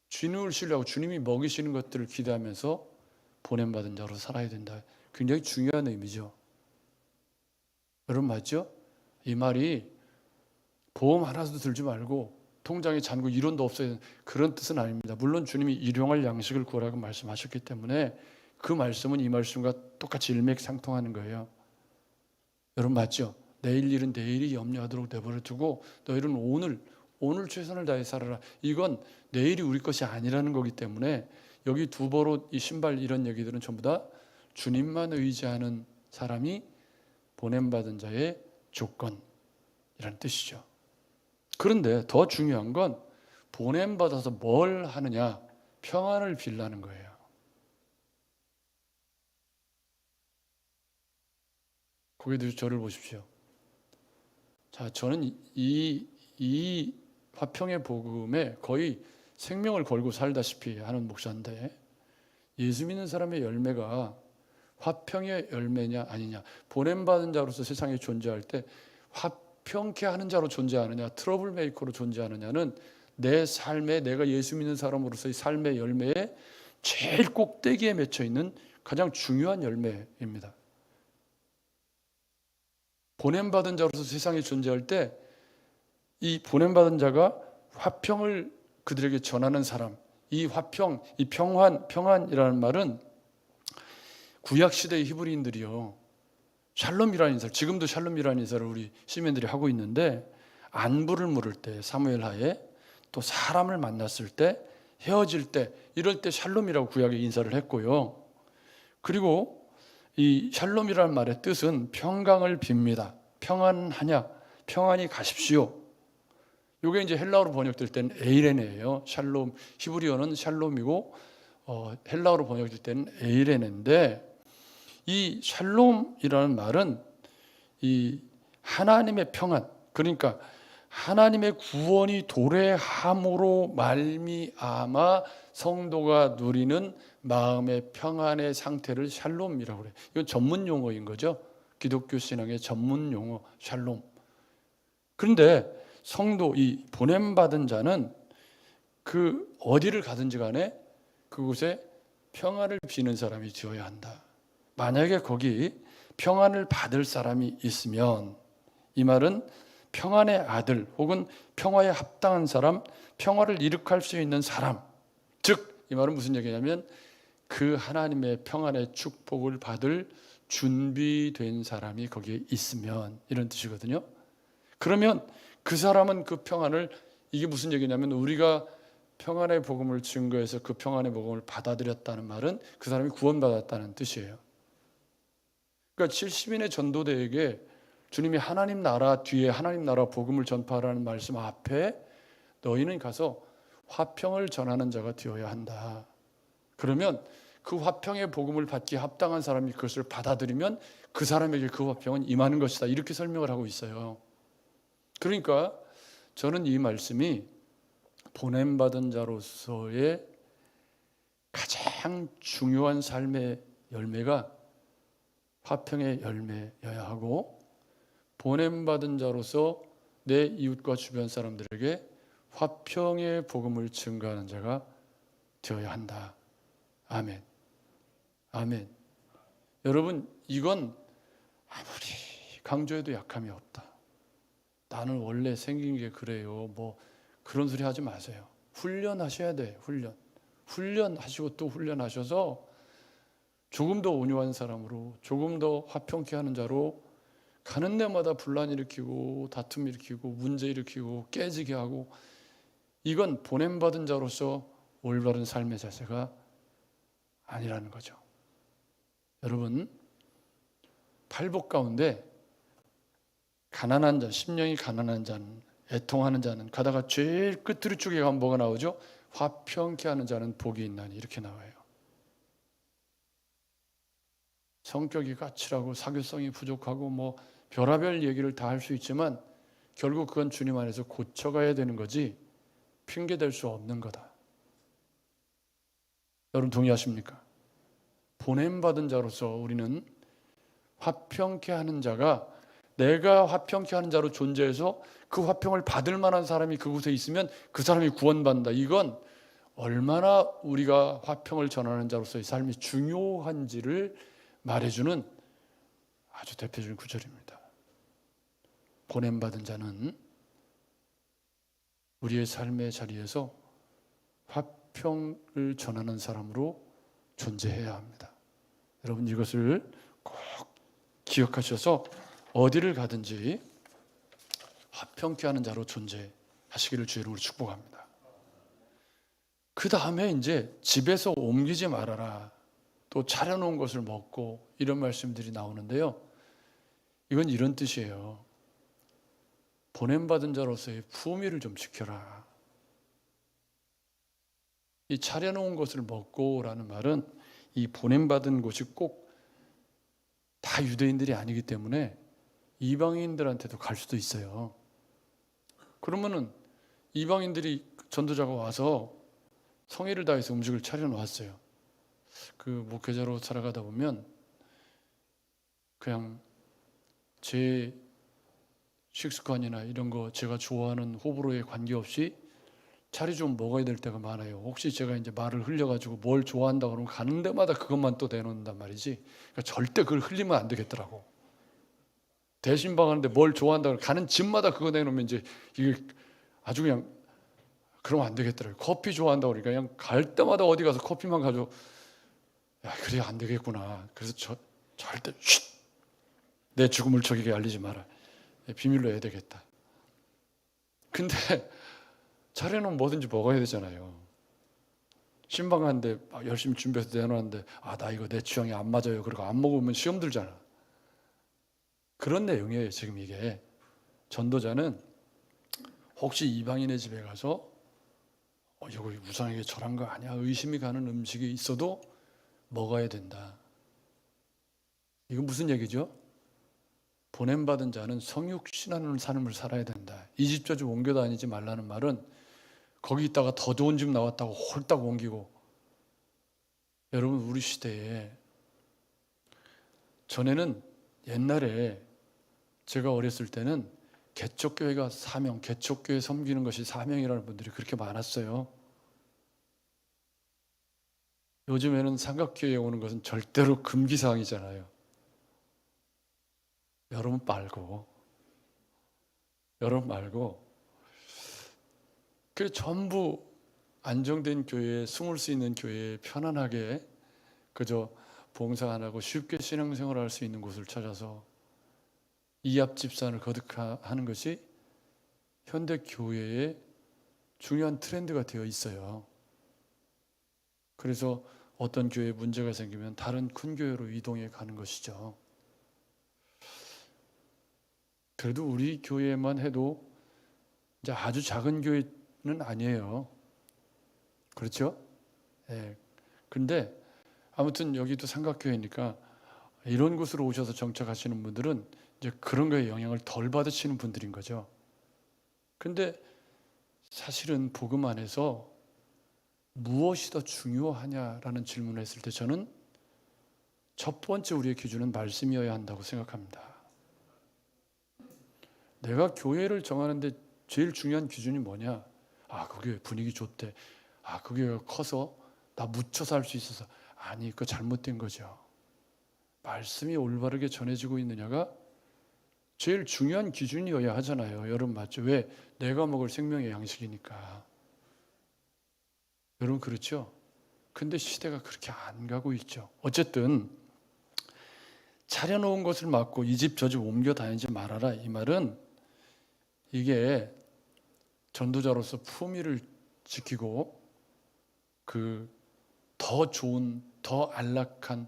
주님을 신뢰하고 주님이 먹이시는 것들을 기대하면서 보냄받은 자로 살아야 된다. 굉장히 중요한 의미죠. 여러분 맞죠? 이 말이 보험 하나도 들지 말고 통장에 잔고 이론도 없어야 된다. 그런 뜻은 아닙니다. 물론 주님이 일용할 양식을 구하라고 말씀하셨기 때문에 그 말씀은 이 말씀과 똑같이 일맥상통하는 거예요. 여러분 맞죠? 내일 일은 내일이 염려하도록 내버려 두고 너희는 오늘 최선을 다해 살아라. 이건 내일이 우리 것이 아니라는 거기 때문에 여기 두보로 이 신발 이런 얘기들은 전부 다 주님만 의지하는 사람이 보냄받은 자의 조건이라는 뜻이죠. 그런데 더 중요한 건 보냄받아서 뭘 하느냐? 평안을 빌라는 거예요. 고개들 저를 보십시오. 자, 저는 이 화평의 복음에 거의 생명을 걸고 살다시피 하는 목사인데 예수 믿는 사람의 열매가 화평의 열매냐 아니냐, 보냄받은 자로서 세상에 존재할 때 화평케 하는 자로 존재하느냐 트러블 메이커로 존재하느냐는 내 삶에 내가 예수 믿는 사람으로서의 삶의 열매에 제일 꼭대기에 맺혀 있는 가장 중요한 열매입니다. 보냄받은 자로서 세상에 존재할 때 이 보냄받은 자가 화평을 그들에게 전하는 사람, 이 화평, 이 평안이라는 말은 구약시대의 히브리인들이요 샬롬이라는 인사를, 지금도 샬롬이라는 인사를 우리 시민들이 하고 있는데 안부를 물을 때 사무엘 하에, 또 사람을 만났을 때, 헤어질 때, 이럴 때 샬롬이라고 구약에 인사를 했고요. 그리고 이 샬롬이라는 말의 뜻은 평강을 빕니다. 평안하냐, 평안히 가십시오. 이게 이제 헬라어로 번역될 때는 에이레네예요. 샬롬, 히브리어는 샬롬이고 헬라어로 번역될 때는 에이레네인데, 이 샬롬이라는 말은 이 하나님의 평안, 그러니까 하나님의 구원이 도래함으로 말미암아 성도가 누리는 마음의 평안의 상태를 샬롬이라고 그래요. 이건 전문 용어인 거죠. 기독교 신앙의 전문 용어 샬롬. 그런데 성도, 이 보냄받은 자는 그 어디를 가든지 간에 그곳에 평안을 비는 사람이 되어야 한다. 만약에 거기 평안을 받을 사람이 있으면 이 말은 평안의 아들 혹은 평화에 합당한 사람, 평화를 이룩할 수 있는 사람, 즉 이 말은 무슨 얘기냐면 그 하나님의 평안의 축복을 받을 준비된 사람이 거기에 있으면, 이런 뜻이거든요. 그러면 그 사람은 그 평안을, 이게 무슨 얘기냐면 우리가 평안의 복음을 증거해서 그 평안의 복음을 받아들였다는 말은 그 사람이 구원받았다는 뜻이에요. 그러니까 70인의 전도대에게 주님이 하나님 나라 뒤에 하나님 나라 복음을 전파하라는 말씀 앞에 너희는 가서 화평을 전하는 자가 되어야 한다. 그러면 그 화평의 복음을 받기에 합당한 사람이 그것을 받아들이면 그 사람에게 그 화평은 임하는 것이다. 이렇게 설명을 하고 있어요. 그러니까 저는 이 말씀이 보냄받은 자로서의 가장 중요한 삶의 열매가 화평의 열매여야 하고, 보냄받은 자로서 내 이웃과 주변 사람들에게 화평의 복음을 증거하는 자가 되어야 한다. 아멘. 아멘. 여러분, 이건 아무리 강조해도 약함이 없다. 나는 원래 생긴 게 그래요. 뭐 그런 소리 하지 마세요. 훈련하셔야 돼. 훈련하시고 또 훈련하셔서 조금 더 온유한 사람으로, 조금 더 화평케 하는 자로 가는 데마다 분란 일으키고 다툼 일으키고 문제 일으키고 깨지게 하고, 이건 보냄받은 자로서 올바른 삶의 자세가 아니라는 거죠. 여러분, 팔복 가운데 가난한 자, 심령이 가난한 자는, 애통하는 자는 가다가 제일 끝으로 쪽에 가면 뭐가 나오죠? 화평케 하는 자는 복이 있나니, 이렇게 나와요. 성격이 까칠하고 사교성이 부족하고 뭐 별의별 얘기를 다 할 수 있지만 결국 그건 주님 안에서 고쳐가야 되는 거지 핑계댈 수 없는 거다. 여러분 동의하십니까? 보냄받은 자로서 우리는 화평케 하는 자가, 내가 화평케 하는 자로 존재해서 그 화평을 받을 만한 사람이 그곳에 있으면 그 사람이 구원받는다. 이건 얼마나 우리가 화평을 전하는 자로서의 삶이 중요한지를 말해주는 아주 대표적인 구절입니다. 보냄받은 자는 우리의 삶의 자리에서 화평을 전하는 사람으로 존재해야 합니다. 여러분 이것을 꼭 기억하셔서 어디를 가든지 화평케 하는 자로 존재하시기를 주의 이름으로 축복합니다. 그 다음에 이제 집에서 옮기지 말아라, 또 차려놓은 것을 먹고, 이런 말씀들이 나오는데요. 이건 이런 뜻이에요. 보냄받은 자로서의 품위를 좀 지켜라. 이 차려놓은 것을 먹고라는 말은 이 보냄받은 곳이 꼭 다 유대인들이 아니기 때문에 이방인들한테도 갈 수도 있어요. 그러면은 이방인들이 전도자가 와서 성의를 다해서 음식을 차려놓았어요. 그 목회자로 살아가다 보면 그냥 제 식습관이나 이런 거 제가 좋아하는 호불호에 관계없이 차리 좀 먹어야 될 때가 많아요. 혹시 제가 이제 말을 흘려가지고 뭘 좋아한다 그러면 가는 데마다 그것만 또 내놓는단 말이지. 그러니까 절대 그걸 흘리면 안 되겠더라고. 대신방하는데 뭘 좋아한다 그러면 가는 집마다 그거 내놓으면 이제 이게 아주 그냥 그러면 안 되겠더라고요. 커피 좋아한다 그러니까 그냥 갈 때마다 어디 가서 커피만 가져. 야, 그래 안 되겠구나. 그래서 절대 내 죽음을 적에게 알리지 마라. 비밀로 해야 되겠다. 근데 차려놓으면 뭐든지 먹어야 되잖아요. 신방 가는데 열심히 준비해서 내놓았는데 나 이거 내 취향이 안 맞아요. 그리고 안 먹으면 시험 들잖아. 그런 내용이에요. 지금 이게 전도자는 혹시 이방인의 집에 가서 이거 우상에게 절한 거 아니야? 의심이 가는 음식이 있어도 먹어야 된다. 이건 무슨 얘기죠? 보냄받은 자는 성육신하는 삶을 살아야 된다. 이 집 저 집 옮겨 다니지 말라는 말은 거기 있다가 더 좋은 집 나왔다고 홀딱 옮기고. 여러분 우리 시대에 전에는 옛날에 제가 어렸을 때는 개척교회가 사명, 개척교회 섬기는 것이 사명이라는 분들이 그렇게 많았어요. 요즘에는 삼각교회에 오는 것은 절대로 금기사항이잖아요. 여러분 말고 그 전부 안정된 교회에, 숨을 수 있는 교회에 편안하게 그저 봉사 안 하고 쉽게 신앙생활을 할 수 있는 곳을 찾아서 이합집산을 거듭하는 것이 현대 교회의 중요한 트렌드가 되어 있어요. 그래서 어떤 교회에 문제가 생기면 다른 큰 교회로 이동해 가는 것이죠. 그래도 우리 교회만 해도 이제 아주 작은 교회는 아니에요. 그렇죠? 네. 근데 아무튼 여기도 삼각교회니까 이런 곳으로 오셔서 정착하시는 분들은 이제 그런 거에 영향을 덜 받으시는 분들인 거죠. 근데 사실은 복음 안에서 무엇이 더 중요하냐라는 질문을 했을 때 저는 첫 번째 우리의 기준은 말씀이어야 한다고 생각합니다. 내가 교회를 정하는데 제일 중요한 기준이 뭐냐? 아, 그게 분위기 좋대. 아, 그게 커서 나 묻혀 살 수 있어서. 아니, 그거 잘못된 거죠. 말씀이 올바르게 전해지고 있느냐가 제일 중요한 기준이어야 하잖아요. 여러분 맞죠? 왜? 내가 먹을 생명의 양식이니까. 여러분 그렇죠? 근데 시대가 그렇게 안 가고 있죠. 어쨌든 차려놓은 것을 막고 이 집 저 집 옮겨 다니지 말아라. 이 말은 이게 전도자로서 품위를 지키고 그 더 좋은 더 안락한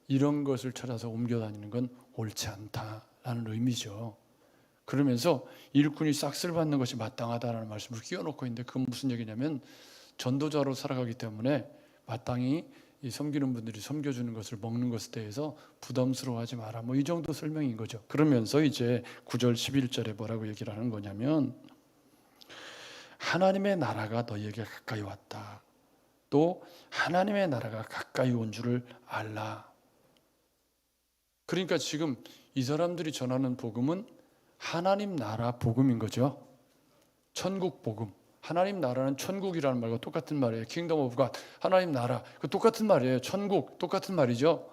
이런 것을 찾아서 옮겨 다니는 건 옳지 않다라는 의미죠. 그러면서 일꾼이 싹쓸 받는 것이 마땅하다라는 말씀을 끼워놓고 있는데 그건 무슨 얘기냐면 전도자로 살아가기 때문에 마땅히 이 섬기는 분들이 섬겨주는 것을 먹는 것에 대해서 부담스러워하지 마라. 뭐 이 정도 설명인 거죠. 그러면서 이제 9절 11절에 뭐라고 얘기를 하는 거냐면 하나님의 나라가 너희에게 가까이 왔다. 또 하나님의 나라가 가까이 온 줄을 알라. 그러니까 지금 이 사람들이 전하는 복음은 하나님 나라 복음인 거죠. 천국 복음. 하나님 나라는 천국이라는 말과 똑같은 말이에요. 킹덤 오브 갓. 하나님 나라. 그 똑같은 말이에요. 천국. 똑같은 말이죠.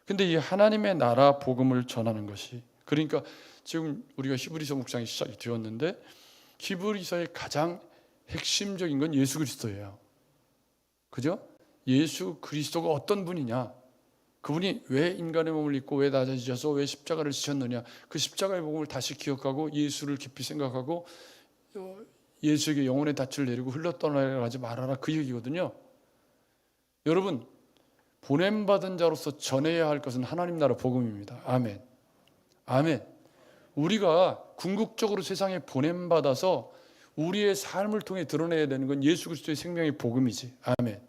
근데 이 하나님의 나라 복음을 전하는 것이 그러니까 지금 우리가 히브리서 묵상이 시작이 되었는데 히브리서의 가장 핵심적인 건 예수 그리스도예요. 그죠? 예수 그리스도가 어떤 분이냐? 그분이 왜 인간의 몸을 입고 왜 낮아지셔서 왜 십자가를 지셨느냐? 그 십자가의 복음을 다시 기억하고 예수를 깊이 생각하고 예수에게 영혼의 닻을 내리고 흘러떠나가지 말아라 그 얘기거든요. 여러분 보냄받은 자로서 전해야 할 것은 하나님 나라 복음입니다. 아멘. 아멘. 우리가 궁극적으로 세상에 보냄받아서 우리의 삶을 통해 드러내야 되는 건 예수 그리스도의 생명의 복음이지. 아멘.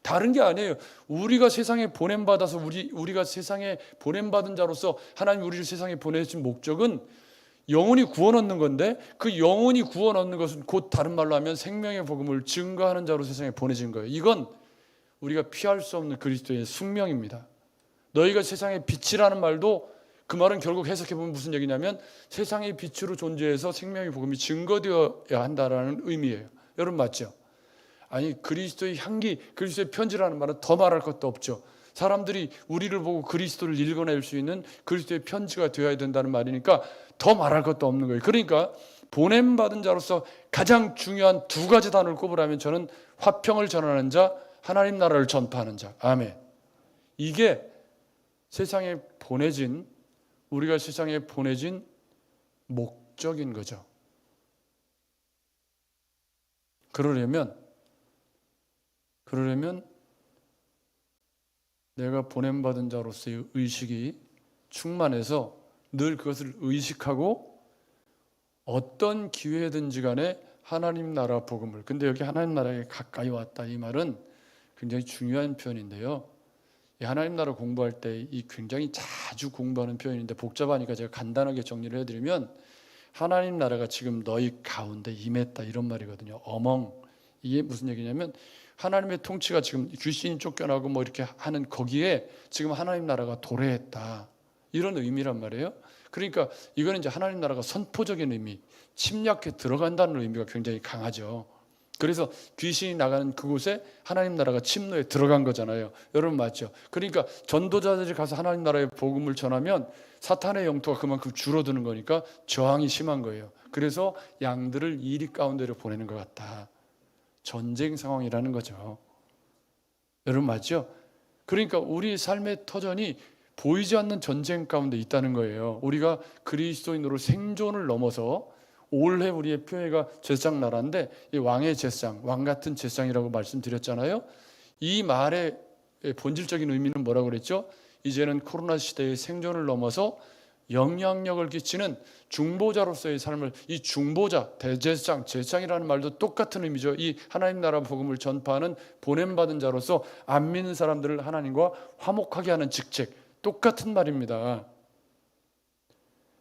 다른 게 아니에요. 우리가 세상에 보냄받아서 우리가 세상에 보냄받은 자로서 하나님 우리를 세상에 보내신 목적은 영혼이 구원 얻는 건데 그 영혼이 구원 얻는 것은 곧 다른 말로 하면 생명의 복음을 증거하는 자로 세상에 보내진 거예요. 이건 우리가 피할 수 없는 그리스도의 숙명입니다. 너희가 세상의 빛이라는 말도 그 말은 결국 해석해보면 무슨 얘기냐면 세상의 빛으로 존재해서 생명의 복음이 증거되어야 한다라는 의미예요. 여러분 맞죠? 아니 그리스도의 향기, 그리스도의 편지라는 말은 더 말할 것도 없죠. 사람들이 우리를 보고 그리스도를 읽어낼 수 있는 그리스도의 편지가 되어야 된다는 말이니까 더 말할 것도 없는 거예요. 그러니까 보냄받은 자로서 가장 중요한 두 가지 단어를 꼽으라면 저는 화평을 전하는 자, 하나님 나라를 전파하는 자. 아멘. 이게 세상에 보내진 우리가 세상에 보내진 목적인 거죠. 그러려면 내가 보냄받은 자로서의 의식이 충만해서 늘 그것을 의식하고 어떤 기회든지 간에 하나님 나라 복음을 근데 여기 하나님 나라에 가까이 왔다 이 말은 굉장히 중요한 표현인데요. 이 하나님 나라 공부할 때 이 굉장히 자주 공부하는 표현인데 복잡하니까 제가 간단하게 정리를 해드리면 하나님 나라가 지금 너희 가운데 임했다 이런 말이거든요. 어멍 이게 무슨 얘기냐면 하나님의 통치가 지금 귀신이 쫓겨나고 뭐 이렇게 하는 거기에 지금 하나님 나라가 도래했다 이런 의미란 말이에요. 그러니까 이거는 이제 하나님 나라가 선포적인 의미, 침략해 들어간다는 의미가 굉장히 강하죠. 그래서 귀신이 나가는 그곳에 하나님 나라가 침노에 들어간 거잖아요. 여러분 맞죠? 그러니까 전도자들이 가서 하나님 나라의 복음을 전하면 사탄의 영토가 그만큼 줄어드는 거니까 저항이 심한 거예요. 그래서 양들을 이리 가운데로 보내는 것 같다. 전쟁 상황이라는 거죠. 여러분 맞죠? 그러니까 우리 삶의 터전이 보이지 않는 전쟁 가운데 있다는 거예요. 우리가 그리스도인으로 생존을 넘어서 올해 우리의 표해가 제사장 나라인데 이 왕의 제사장, 왕 같은 제사장이라고 말씀드렸잖아요. 이 말의 본질적인 의미는 뭐라고 그랬죠? 이제는 코로나 시대의 생존을 넘어서 영향력을 끼치는 중보자로서의 삶을 이 중보자, 대제사장, 제사장이라는 말도 똑같은 의미죠. 이 하나님 나라 복음을 전파하는 보냄받은 자로서 안 믿는 사람들을 하나님과 화목하게 하는 직책 똑같은 말입니다.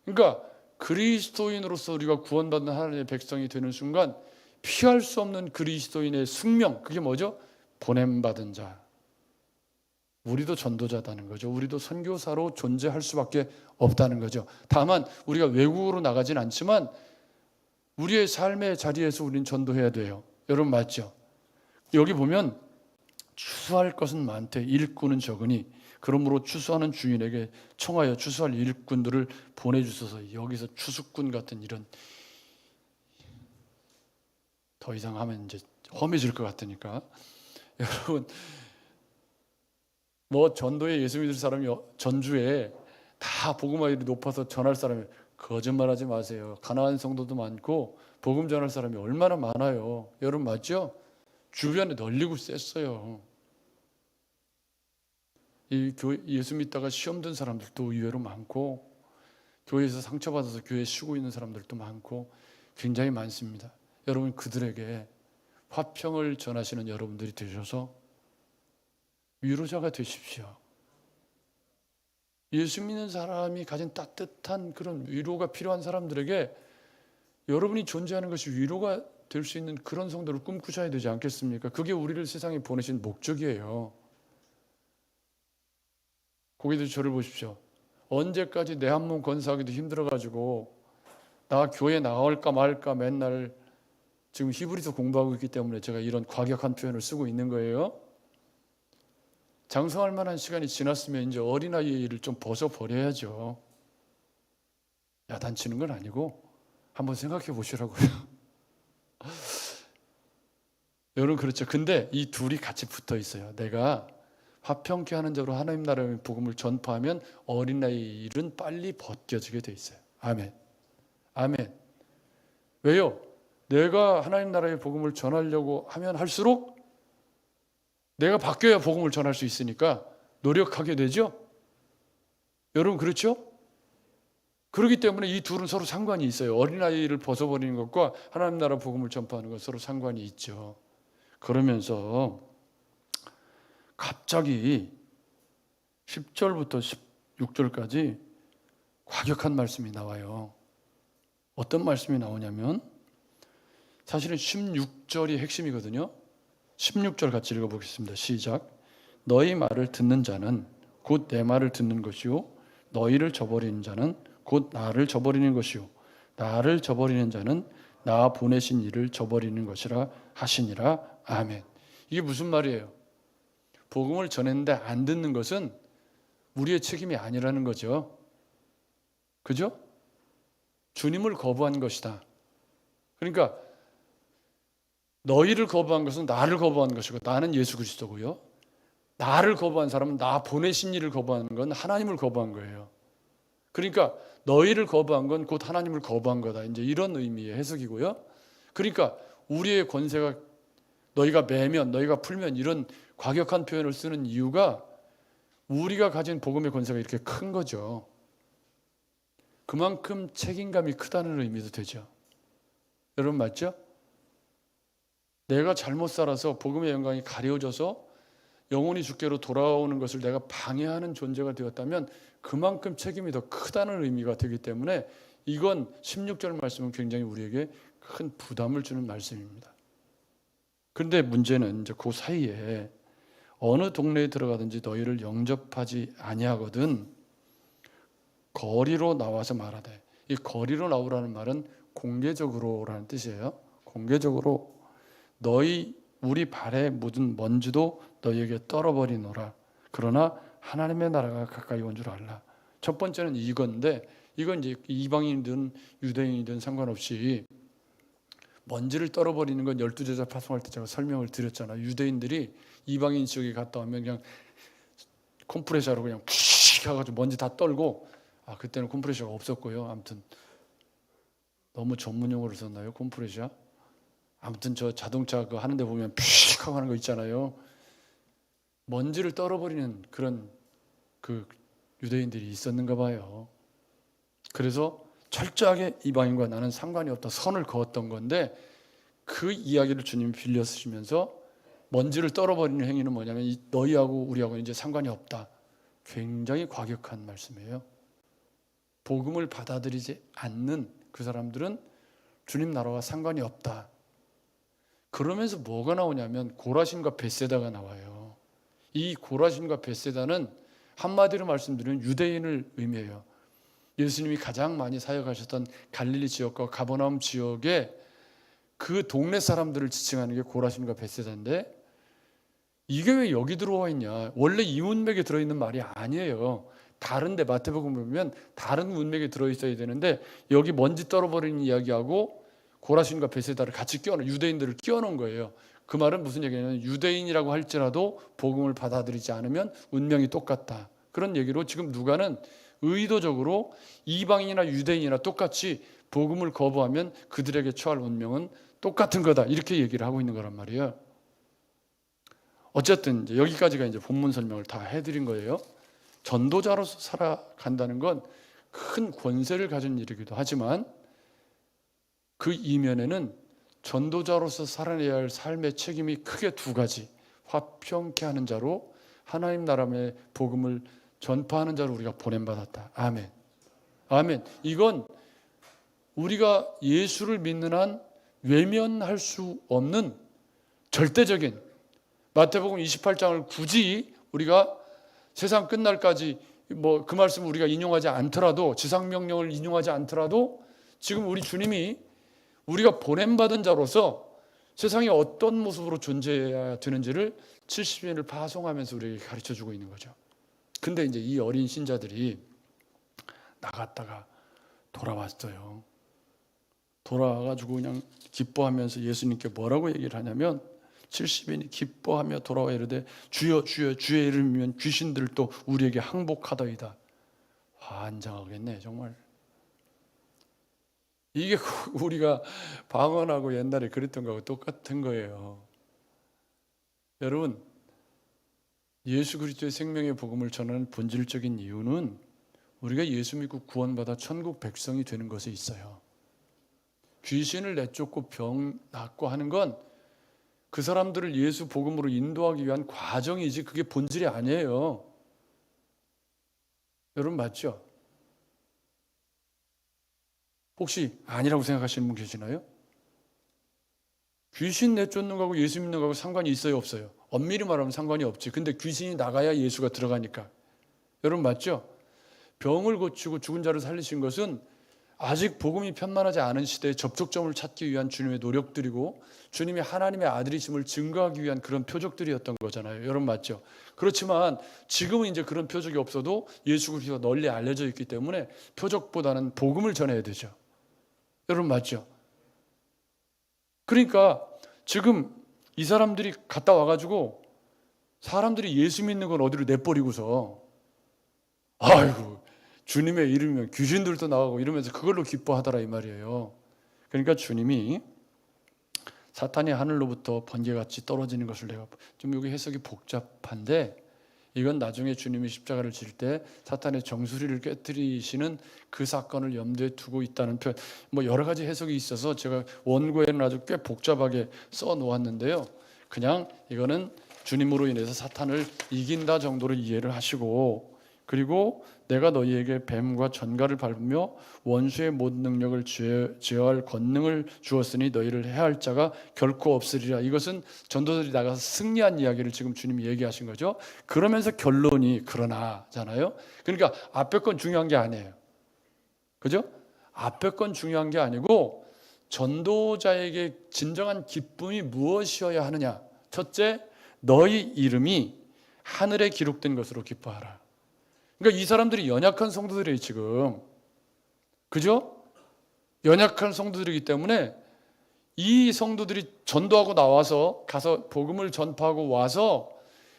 그러니까 그리스도인으로서 우리가 구원받는 하나님의 백성이 되는 순간 피할 수 없는 그리스도인의 숙명 그게 뭐죠? 보냄받은 자. 우리도 전도자다는 거죠. 우리도 선교사로 존재할 수밖에 없다는 거죠. 다만 우리가 외국으로 나가진 않지만 우리의 삶의 자리에서 우리는 전도해야 돼요. 여러분 맞죠? 여기 보면 추수할 것은 많되 일꾼은 적으니 그러므로 추수하는 주인에게 청하여 추수할 일꾼들을 보내주소서. 여기서 추수꾼 같은 이런, 더 이상 하면 이제 험해질 것 같으니까 여러분, 뭐 전도에 예수 믿을 사람이 전주에 다 복음화율이 높아서 전할 사람이, 거짓말하지 마세요. 가난한 성도도 많고 복음 전할 사람이 얼마나 많아요. 여러분 맞죠? 주변에 널리고 셌어요. 이 교회 예수 믿다가 시험 든 사람들도 의외로 많고, 교회에서 상처받아서 교회에 쉬고 있는 사람들도 많고 굉장히 많습니다. 여러분 그들에게 화평을 전하시는 여러분들이 되셔서 위로자가 되십시오. 예수 믿는 사람이 가진 따뜻한 그런 위로가 필요한 사람들에게 여러분이 존재하는 것이 위로가 될 수 있는 그런 성도를 꿈꾸셔야 되지 않겠습니까? 그게 우리를 세상에 보내신 목적이에요. 거기도 저를 보십시오. 언제까지 내 한 몸 건사하기도 힘들어가지고 나 교회 나갈까 말까 맨날 지금 히브리서 공부하고 있기 때문에 제가 이런 과격한 표현을 쓰고 있는 거예요. 장성할 만한 시간이 지났으면 이제 어린아이를 좀 벗어버려야죠. 야단치는 건 아니고 한번 생각해 보시라고요. 여러분 그렇죠. 근데 이 둘이 같이 붙어 있어요. 내가 화평케 하는 자로 하나님 나라의 복음을 전파하면 어린아이 일은 빨리 벗겨지게 돼 있어요. 아멘. 아멘. 왜요? 내가 하나님 나라의 복음을 전하려고 하면 할수록 내가 바뀌어야 복음을 전할 수 있으니까 노력하게 되죠. 여러분 그렇죠? 그렇기 때문에 이 둘은 서로 상관이 있어요. 어린아이를 벗어버리는 것과 하나님 나라 복음을 전파하는 것 서로 상관이 있죠. 그러면서 갑자기 10절부터 16절까지 과격한 말씀이 나와요. 어떤 말씀이 나오냐면 사실은 16절이 핵심이거든요. 16절 같이 읽어보겠습니다. 시작. 너희 말을 듣는 자는 곧 내 말을 듣는 것이요 너희를 저버리는 자는 곧 나를 저버리는 것이요 나를 저버리는 자는 나 보내신 이를 저버리는 것이라 하시니라. 아멘. 이게 무슨 말이에요? 복음을 전했는데 안 듣는 것은 우리의 책임이 아니라는 거죠. 그죠? 주님을 거부한 것이다. 그러니까 너희를 거부한 것은 나를 거부한 것이고 나는 예수 그리스도고요. 나를 거부한 사람은 나 보내신 이를 거부하는 건 하나님을 거부한 거예요. 그러니까 너희를 거부한 건 곧 하나님을 거부한 거다. 이제 이런 의미의 해석이고요. 그러니까 우리의 권세가 너희가 매면 너희가 풀면 이런 과격한 표현을 쓰는 이유가 우리가 가진 복음의 권세가 이렇게 큰 거죠. 그만큼 책임감이 크다는 의미도 되죠. 여러분 맞죠? 내가 잘못 살아서 복음의 영광이 가려져서 영혼이 주께로 돌아오는 것을 내가 방해하는 존재가 되었다면 그만큼 책임이 더 크다는 의미가 되기 때문에 이건 16절 말씀은 굉장히 우리에게 큰 부담을 주는 말씀입니다. 그런데 문제는 이제 그 사이에 어느 동네에 들어가든지 너희를 영접하지 아니하거든 거리로 나와서 말하되. 이 거리로 나오라는 말은 공개적으로라는 뜻이에요. 공개적으로 너희 우리 발에 묻은 먼지도 너희에게 떨어버리노라. 그러나 하나님의 나라가 가까이 온 줄 알라. 첫 번째는 이건데 이건 이제 이방인이든 유대인이든 상관없이 먼지를 떨어버리는 건 12제자 파송할 때 제가 설명을 드렸잖아요. 유대인들이 이방인 지역에 갔다 오면 그냥 컴프레셔로 그냥 푸식 해가지고 먼지 다 떨고, 그때는 컴프레셔가 없었고요. 아무튼 너무 전문 용어를 썼나요? 컴프레셔? 아무튼 저 자동차 그 하는데 보면 푸식 하고 하는 거 있잖아요. 먼지를 떨어버리는 그런 그 유대인들이 있었는가 봐요. 그래서 철저하게 이방인과 나는 상관이 없다 선을 그었던 건데 그 이야기를 주님이 빌려 쓰시면서 먼지를 떨어버리는 행위는 뭐냐면 너희하고 우리하고 이제 상관이 없다. 굉장히 과격한 말씀이에요. 복음을 받아들이지 않는 그 사람들은 주님 나라와 상관이 없다. 그러면서 뭐가 나오냐면 고라신과 벳세다가 나와요. 이 고라신과 벳세다는 한마디로 말씀드리면 유대인을 의미해요. 예수님이 가장 많이 사역하셨던 갈릴리 지역과 가버나움 지역에 그 동네 사람들을 지칭하는 게 고라신과 벳세다인데 이게 왜 여기 들어와 있냐? 원래 이 문맥에 들어있는 말이 아니에요. 다른데 마태복음 보면 다른 문맥에 들어있어야 되는데 여기 먼지 떨어버리는 이야기하고 고라신과 벳세다를 같이 끼워놓은 유대인들을 끼워놓은 거예요. 그 말은 무슨 얘기냐면 유대인이라고 할지라도 복음을 받아들이지 않으면 운명이 똑같다. 그런 얘기로 지금 누가는 의도적으로 이방인이나 유대인이나 똑같이 복음을 거부하면 그들에게 처할 운명은 똑같은 거다. 이렇게 얘기를 하고 있는 거란 말이에요. 어쨌든 이제 여기까지가 이제 본문 설명을 다 해드린 거예요. 전도자로서 살아간다는 건 큰 권세를 가진 일이기도 하지만 그 이면에는 전도자로서 살아내야 할 삶의 책임이 크게 두 가지. 화평케 하는 자로 하나님 나라의 복음을 전파하는 자로 우리가 보냄받았다. 아멘. 아멘. 이건 우리가 예수를 믿는 한 외면할 수 없는 절대적인 마태복음 28장을 굳이 우리가 세상 끝날까지 뭐 그 말씀을 우리가 인용하지 않더라도 지상명령을 인용하지 않더라도 지금 우리 주님이 우리가 보냄받은 자로서 세상에 어떤 모습으로 존재해야 되는지를 70년을 파송하면서 우리에게 가르쳐주고 있는 거죠. 근데 이제 이 어린 신자들이 나갔다가 돌아왔어요. 돌아와가지고 그냥 기뻐하면서 예수님께 뭐라고 얘기를 하냐면 70인이 기뻐하며 돌아와 이르되 주여 주여 주의 이름이면 귀신들도 우리에게 항복하더이다. 환장하겠네 정말. 이게 우리가 방언하고 옛날에 그랬던 거하고 똑같은 거예요. 여러분 예수 그리스도의 생명의 복음을 전하는 본질적인 이유는 우리가 예수 믿고 구원받아 천국 백성이 되는 것에 있어요. 귀신을 내쫓고 병 낫고 하는 건 그 사람들을 예수 복음으로 인도하기 위한 과정이지 그게 본질이 아니에요. 여러분 맞죠? 혹시 아니라고 생각하시는 분 계시나요? 귀신 내쫓는 거하고 예수 믿는 거하고 상관이 있어요 없어요? 엄밀히 말하면 상관이 없지. 근데 귀신이 나가야 예수가 들어가니까. 여러분 맞죠? 병을 고치고 죽은 자를 살리신 것은 아직 복음이 편만하지 않은 시대에 접촉점을 찾기 위한 주님의 노력들이고 주님이 하나님의 아들이심을 증거하기 위한 그런 표적들이었던 거잖아요. 여러분 맞죠? 그렇지만 지금은 이제 그런 표적이 없어도 예수 그리스도가 널리 알려져 있기 때문에 표적보다는 복음을 전해야 되죠. 여러분 맞죠? 그러니까 지금 이 사람들이 갔다 와가지고 사람들이 예수 믿는 건 어디로 내버리고서 아이고 주님의 이름이면 귀신들도 나가고 이러면서 그걸로 기뻐하더라 이 말이에요. 그러니까 주님이 사탄이 하늘로부터 번개같이 떨어지는 것을 내가 좀 여기 해석이 복잡한데 이건 나중에 주님이 십자가를 질 때 사탄의 정수리를 깨뜨리시는 그 사건을 염두에 두고 있다는 표현 뭐 여러 가지 해석이 있어서 제가 원고에는 아주 꽤 복잡하게 써 놓았는데요. 그냥 이거는 주님으로 인해서 사탄을 이긴다 정도로 이해를 하시고 그리고 내가 너희에게 뱀과 전갈을 밟으며 원수의 모든 능력을 제어할 권능을 주었으니 너희를 해할 자가 결코 없으리라. 이것은 전도들이 나가서 승리한 이야기를 지금 주님이 얘기하신 거죠. 그러면서 결론이 그러나잖아요. 그러니까 앞에 건 중요한 게 아니에요. 그죠? 앞에 건 중요한 게 아니고 전도자에게 진정한 기쁨이 무엇이어야 하느냐. 첫째, 너희 이름이 하늘에 기록된 것으로 기뻐하라. 그러니까 이 사람들이 연약한 성도들이에요 지금. 그죠? 연약한 성도들이기 때문에 이 성도들이 전도하고 나와서 가서 복음을 전파하고 와서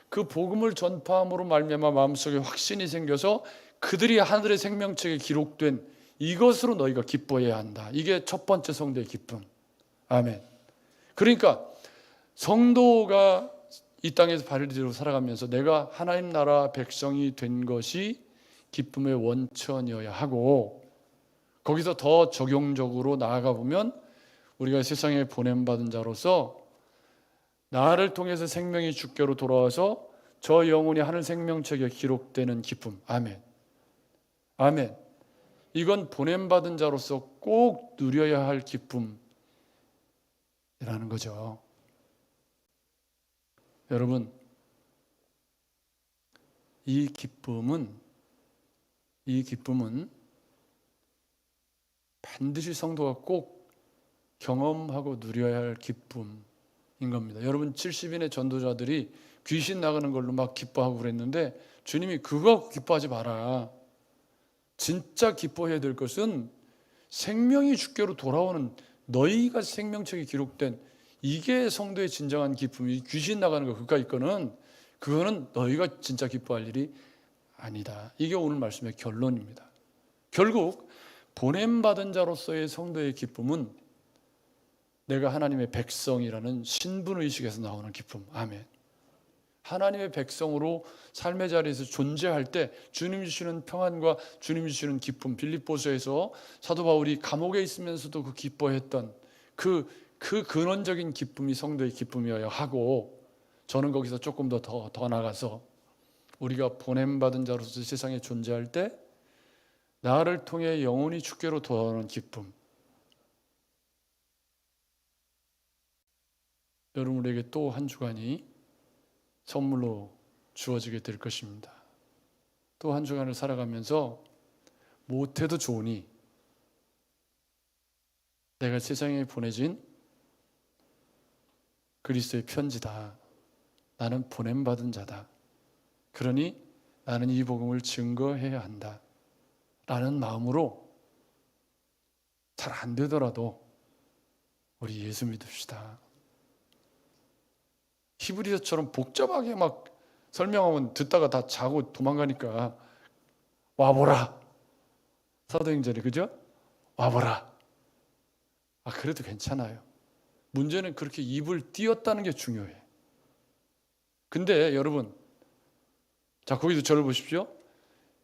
그 복음을 전파함으로 말미암아 마음속에 확신이 생겨서 그들이 하늘의 생명책에 기록된 이것으로 너희가 기뻐해야 한다. 이게 첫 번째 성도의 기쁨. 아멘. 그러니까 성도가 이 땅에서 발디로 살아가면서 내가 하나님 나라 백성이 된 것이 기쁨의 원천이어야 하고 거기서 더 적용적으로 나아가 보면 우리가 세상에 보냄받은 자로서 나를 통해서 생명이 주께로 돌아와서 저 영혼이 하늘 생명책에 기록되는 기쁨. 아멘. 아멘. 이건 보냄받은 자로서 꼭 누려야 할 기쁨이라는 거죠. 여러분, 이 기쁨은 반드시 성도가 꼭 경험하고 누려야 할 기쁨인 겁니다. 여러분 70인의 전도자들이 귀신 나가는 걸로 막 기뻐하고 그랬는데 주님이 그거 기뻐하지 마라. 진짜 기뻐해야 될 것은 생명이 주께로 돌아오는 너희가 생명책에 기록된 이게 성도의 진정한 기쁨이 귀신 나가는 거 그까이 거는 그거는 너희가 진짜 기뻐할 일이 아니다. 이게 오늘 말씀의 결론입니다. 결국 보냄받은 자로서의 성도의 기쁨은 내가 하나님의 백성이라는 신분의식에서 나오는 기쁨. 아멘. 하나님의 백성으로 삶의 자리에서 존재할 때 주님 주시는 평안과 주님 주시는 기쁨, 빌립보서에서 사도 바울이 감옥에 있으면서도 그 기뻐했던 그 근원적인 기쁨이 성도의 기쁨이어야 하고, 저는 거기서 조금 더 나가서 우리가 보냄받은 자로서 세상에 존재할 때 나를 통해 영혼이 주께로 돌아오는 기쁨, 여러분에게 또 한 주간이 선물로 주어지게 될 것입니다. 또 한 주간을 살아가면서 못해도 좋으니 내가 세상에 보내진 그리스도의 편지다. 나는 보냄받은 자다. 그러니 나는 이 복음을 증거해야 한다. 라는 마음으로 잘 안 되더라도 우리 예수 믿읍시다. 히브리서처럼 복잡하게 막 설명하면 듣다가 다 자고 도망가니까 와보라. 사도행전에 그죠? 와보라. 그래도 괜찮아요. 문제는 그렇게 입을 띄었다는 게 중요해. 근데 여러분, 자 거기도 저를 보십시오.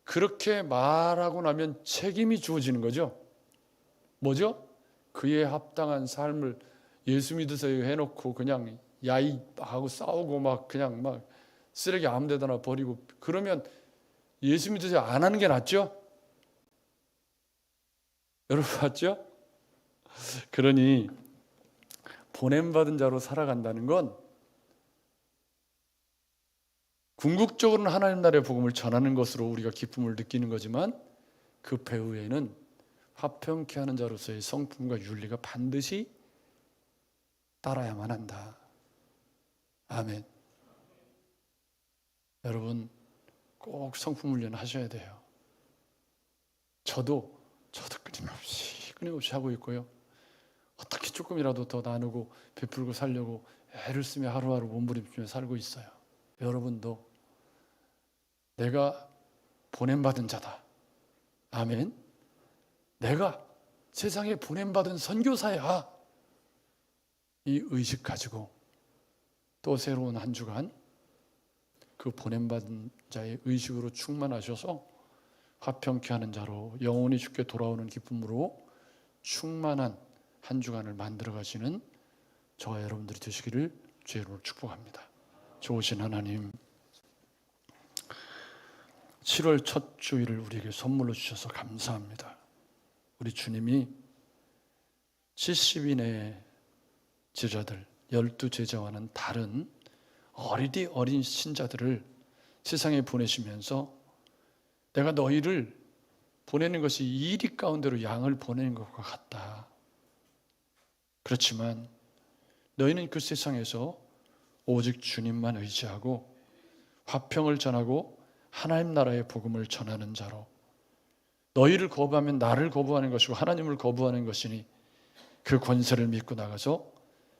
그렇게 말하고 나면 책임이 주어지는 거죠. 뭐죠? 그에 합당한 삶을 예수 믿으세요 해놓고 그냥 야이 하고 싸우고 막 그냥 막 쓰레기 아무 데다나 버리고 그러면 예수 믿으세요 안 하는 게 낫죠? 여러분 맞죠? 그러니 보냄받은 자로 살아간다는 건 궁극적으로는 하나님 나라의 복음을 전하는 것으로 우리가 기쁨을 느끼는 거지만 그 배후에는 화평케 하는 자로서의 성품과 윤리가 반드시 따라야만 한다. 아멘. 여러분 꼭 성품 훈련 하셔야 돼요. 저도 끊임없이 하고 있고요. 어떻게 조금이라도 더 나누고 베풀고 살려고 애를 쓰며 하루하루 몸부림치며 살고 있어요. 여러분도 내가 보냄받은 자다. 아멘. 내가 세상에 보냄받은 선교사야. 이 의식 가지고 또 새로운 한 주간 그 보냄받은 자의 의식으로 충만하셔서 화평케 하는 자로 영혼이 주께 돌아오는 기쁨으로 충만한 한 주간을 만들어 가시는 저와 여러분들이 되시기를 주의 이름으로 축복합니다. 좋으신 하나님, 7월 첫 주일을 우리에게 선물로 주셔서 감사합니다. 우리 주님이 70인의 제자들 12제자와는 다른 어린 신자들을 세상에 보내시면서 내가 너희를 보내는 것이 이리 가운데로 양을 보내는 것과 같다. 그렇지만 너희는 그 세상에서 오직 주님만 의지하고 화평을 전하고 하나님 나라의 복음을 전하는 자로, 너희를 거부하면 나를 거부하는 것이고 하나님을 거부하는 것이니 그 권세를 믿고 나가서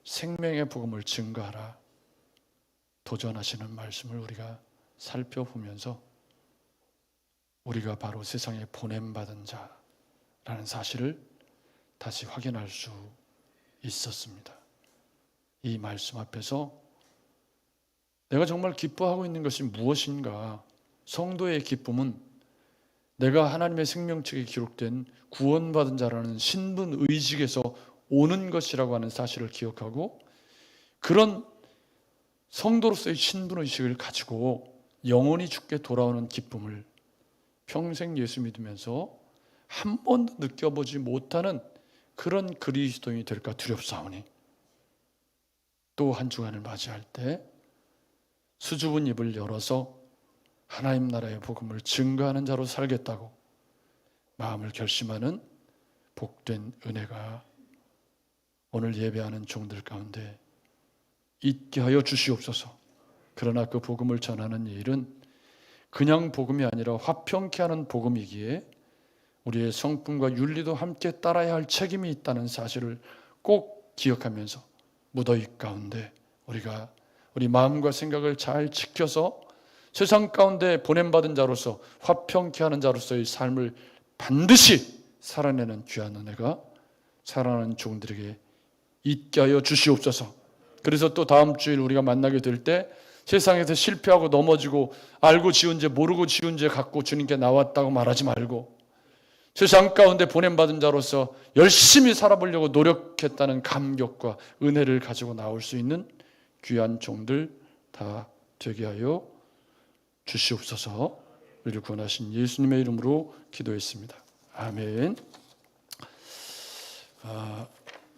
생명의 복음을 증거하라. 도전하시는 말씀을 우리가 살펴보면서 우리가 바로 세상에 보냄받은 자라는 사실을 다시 확인할 수 있었습니다. 이 말씀 앞에서 내가 정말 기뻐하고 있는 것이 무엇인가? 성도의 기쁨은 내가 하나님의 생명책에 기록된 구원받은 자라는 신분 의식에서 오는 것이라고 하는 사실을 기억하고, 그런 성도로서의 신분 의식을 가지고 영원히 주께 돌아오는 기쁨을 평생 예수 믿으면서 한 번도 느껴보지 못하는 그런 그리스도인이 될까 두렵사오니, 또 한 주간을 맞이할 때 수줍은 입을 열어서 하나님 나라의 복음을 증거하는 자로 살겠다고 마음을 결심하는 복된 은혜가 오늘 예배하는 종들 가운데 있게 하여 주시옵소서. 그러나 그 복음을 전하는 일은 그냥 복음이 아니라 화평케 하는 복음이기에 우리의 성품과 윤리도 함께 따라야 할 책임이 있다는 사실을 꼭 기억하면서 무더위 가운데 우리가 우리 마음과 생각을 잘 지켜서 세상 가운데 보냄받은 자로서 화평케 하는 자로서의 삶을 반드시 살아내는 귀한 은혜가 살아가는 종들에게 있게 하여 주시옵소서. 그래서 또 다음 주일 우리가 만나게 될 때 세상에서 실패하고 넘어지고 알고 지은 죄 모르고 지은 죄 갖고 주님께 나왔다고 말하지 말고 세상 가운데 보냄받은 자로서 열심히 살아보려고 노력했다는 감격과 은혜를 가지고 나올 수 있는 귀한 종들 다 되게 하여 주시옵소서. 우리를 구원하신 예수님의 이름으로 기도했습니다. 아멘.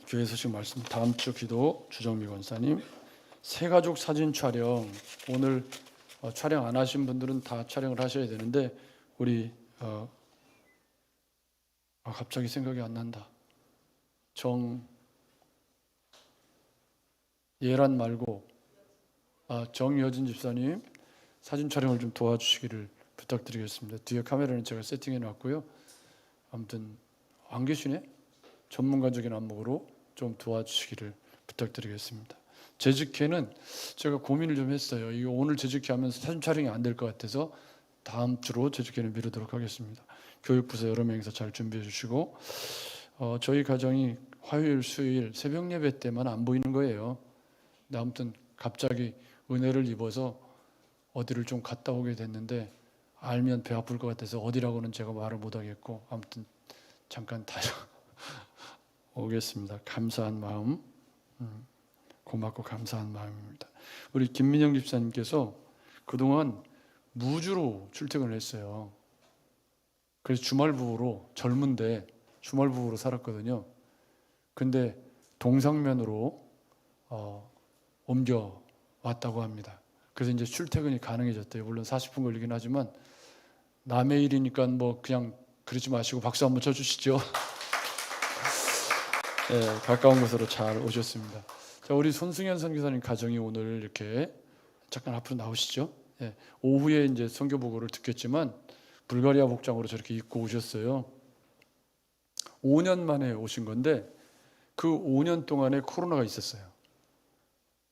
교회 소식 말씀 다음 주 기도 주정미 권사님 새가족 사진 촬영 오늘 촬영 안 하신 분들은 다 촬영을 하셔야 되는데 우리 갑자기 생각이 안 난다. 예란 말고 정여진 집사님 사진 촬영을 좀 도와주시기를 부탁드리겠습니다. 뒤에 카메라는 제가 세팅해 놨고요. 아무튼 안 계시네? 전문가적인 안목으로 좀 도와주시기를 부탁드리겠습니다. 재직회는 제가 고민을 좀 했어요. 이거 오늘 재직회 하면서 사진 촬영이 안 될 것 같아서 다음 주로 재직회는 미루도록 하겠습니다. 교육부서 여러 명이서 잘 준비해 주시고 저희 가정이 화요일, 수요일 새벽 예배 때만 안 보이는 거예요. 근데 아무튼 갑자기 은혜를 입어서 어디를 좀 갔다 오게 됐는데 알면 배 아플 것 같아서 어디라고는 제가 말을 못 하겠고 아무튼 잠깐 다녀오겠습니다. 감사한 마음, 고맙고 감사한 마음입니다. 우리 김민영 집사님께서 그동안 무주로 출퇴근을 했어요. 그래서 주말부부로 젊은데 주말부부로 살았거든요. 근데 동상면으로 옮겨왔다고 합니다. 그래서 이제 출퇴근이 가능해졌대요. 물론 40분 걸리긴 하지만 남의 일이니까 뭐 그냥 그러지 마시고 박수 한번 쳐주시죠. 네, 가까운 곳으로 잘 오셨습니다. 자, 우리 손승현 선교사님 가정이 오늘 이렇게 잠깐 앞으로 나오시죠. 네, 오후에 이제 선교 보고를 듣겠지만 불가리아 복장으로 저렇게 입고 오셨어요. 5년 만에 오신 건데 그 5년 동안에 코로나가 있었어요.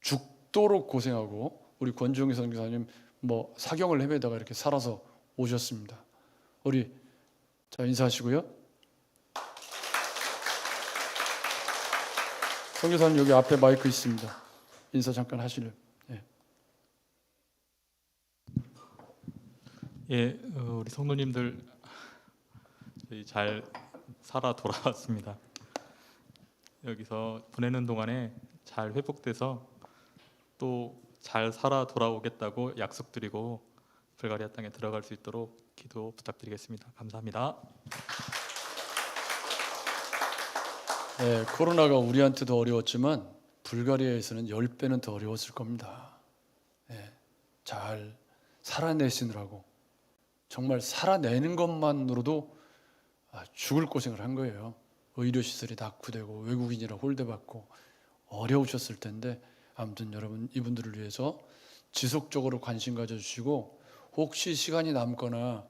죽도록 고생하고 우리 권종희 선교사님 뭐 사경을 헤매다가 이렇게 살아서 오셨습니다. 우리 자 인사하시고요. 선교사님 여기 앞에 마이크 있습니다. 인사 잠깐 하실래요? 예, 우리 성도님들 저희 잘 살아 돌아왔습니다. 여기서 보내는 동안에 잘 회복돼서 또 잘 살아 돌아오겠다고 약속드리고 불가리아 땅에 들어갈 수 있도록 기도 부탁드리겠습니다. 감사합니다. 네, 코로나가 우리한테도 어려웠지만 불가리아에서는 10배는 더 어려웠을 겁니다. 네, 잘 살아내시느라고 정말 살아내는 것만으로도 죽을 고생을 한 거예요. 의료시설이 낙후되고 외국인이라 홀대받고 어려우셨을 텐데 아무튼 여러분 이분들을 위해서 지속적으로 관심 가져주시고 혹시 시간이 남거나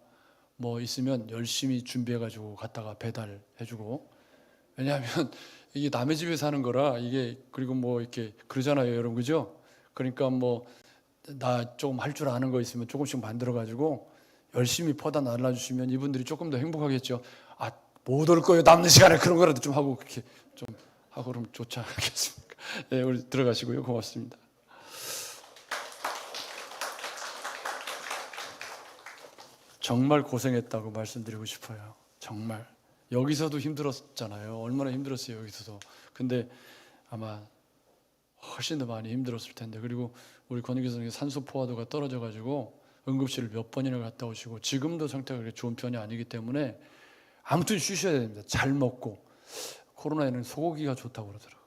뭐 있으면 열심히 준비해가지고 갔다가 배달해주고 왜냐하면 이게 남의 집에 사는 거라 이게 그리고 뭐 이렇게 그러잖아요 여러분 그죠? 그러니까 뭐 나 조금 할 줄 아는 거 있으면 조금씩 만들어가지고 열심히 퍼다 날라주시면 이분들이 조금 더 행복하겠죠. 못 올 거예요. 남는 시간에 그런 거라도 좀 하고 그렇게 좀 하고 그러면 좋지 않겠습니까? 네, 우리 들어가시고요. 고맙습니다. 정말 고생했다고 말씀드리고 싶어요. 정말 여기서도 힘들었잖아요. 얼마나 힘들었어요 여기서도. 근데 아마 훨씬 더 많이 힘들었을 텐데 그리고 우리 권익위 선생님 산소 포화도가 떨어져가지고 응급실을 몇 번이나 갔다 오시고 지금도 상태가 그렇게 좋은 편이 아니기 때문에 아무튼 쉬셔야 됩니다. 잘 먹고 코로나에는 소고기가 좋다고 그러더라고요.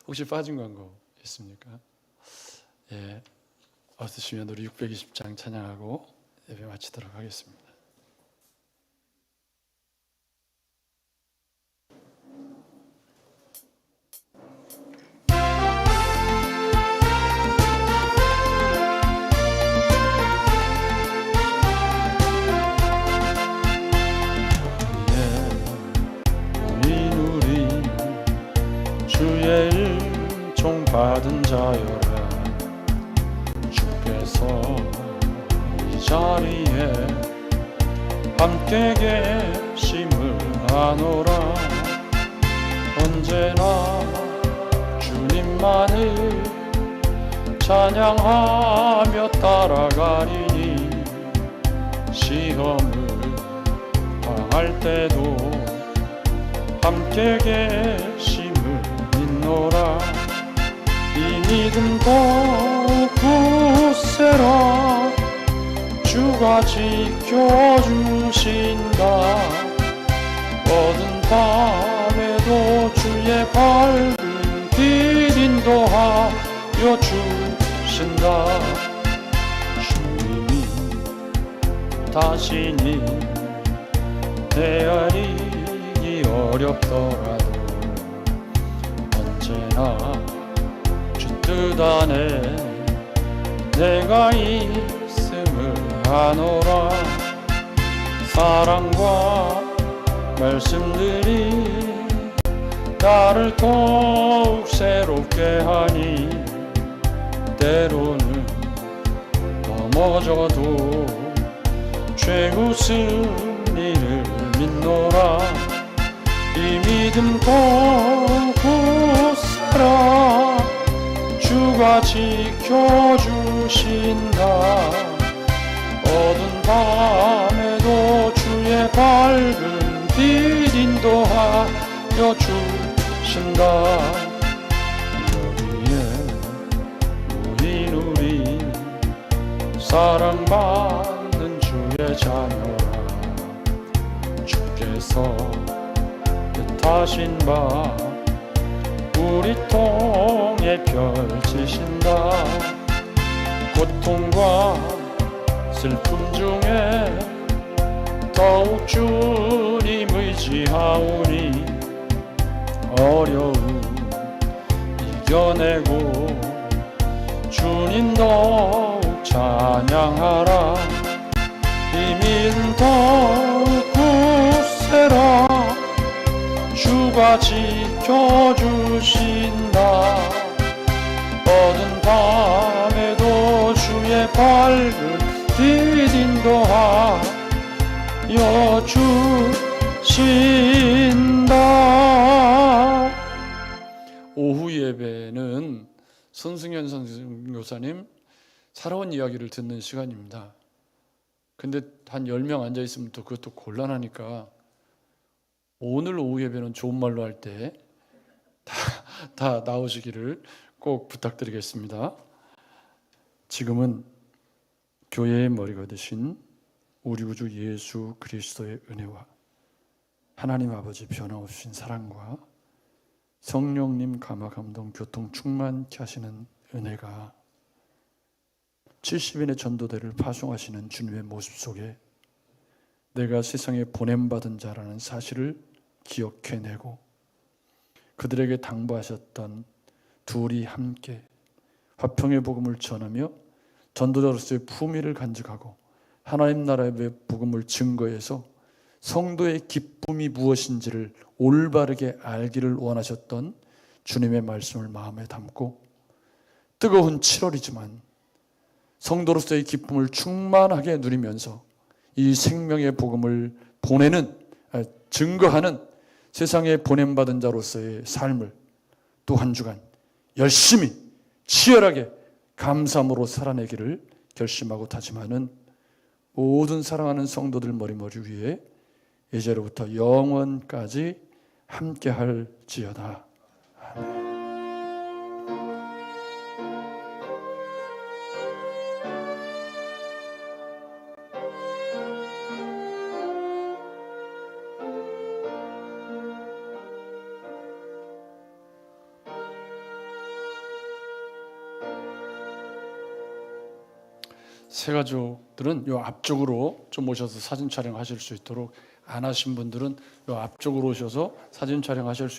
혹시 빠진 광고 있습니까? 예, 없으시면 우리 620장 찬양하고 예배 마치도록 하겠습니다. 받은 자여라. 주께서 이 자리에 함께 계심을 아노라. 언제나 주님만을 찬양하며 따라가리니 시험을 당할 때도 함께 계심을 믿노라. 이 믿음 더욱 굳세라. 주가 지켜주신다. 어두운 밤에도 주의 밝은 빛 인도하여 주신다. 주님이 다시니 헤아리기 어렵더라도 언제나 주 뜻 안에 내가 있음을 아노라. 사랑과 말씀들이 나를 더욱 새롭게 하니 때로는 넘어져도 최후 승리를 믿노라. 이 믿음 더욱 굳세라. 주가 지켜주신다. 어두운 밤에도 주의 밝은 빛 인도하여 주신다. 여기에 모인 우리 사랑받는 주의 자녀라. 주께서 뜻하신 바 우리 통해 펼치신다. 고통과 슬픔 중에 더욱 주님 의지하오니 어려움 이겨내고 주님 더욱 찬양하라. 이 믿음 더욱 굳세라. 주가 지켜주신다. 어두운 밤에도 주의 밝은 빛 인도하여 주신다. 오후 예배는 손승현 선교사님 살아온 이야기를 듣는 시간입니다. 근데 한 10명 앉아있으면 또 그것도 곤란하니까 오늘 오후 예배는 좋은 말로 할 때 다 나오시기를 꼭 부탁드리겠습니다. 지금은 교회의 머리가 되신 우리 구주 예수 그리스도의 은혜와 하나님 아버지 변함없으신 사랑과 성령님 감화 감동 교통 충만케 하시는 은혜가 70인의 전도대를 파송하시는 주님의 모습 속에 내가 세상에 보냄받은 자라는 사실을 기억해내고 그들에게 당부하셨던 둘이 함께 화평의 복음을 전하며 전도자로서의 품위를 간직하고 하나님 나라의 복음을 증거해서 성도의 기쁨이 무엇인지를 올바르게 알기를 원하셨던 주님의 말씀을 마음에 담고 뜨거운 7월이지만 성도로서의 기쁨을 충만하게 누리면서 이 생명의 복음을 증거하는 세상에 보냄받은 자로서의 삶을 또 한 주간 열심히 치열하게 감사함으로 살아내기를 결심하고 다짐하는 모든 사랑하는 성도들 머리머리 위에 이제로부터 영원까지 함께 할지어다. 아멘. 새 가족들은 요 앞쪽으로 좀 오셔서 사진 촬영하실 수 있도록, 안 하신 분들은 요 앞쪽으로 오셔서 사진 촬영하실 수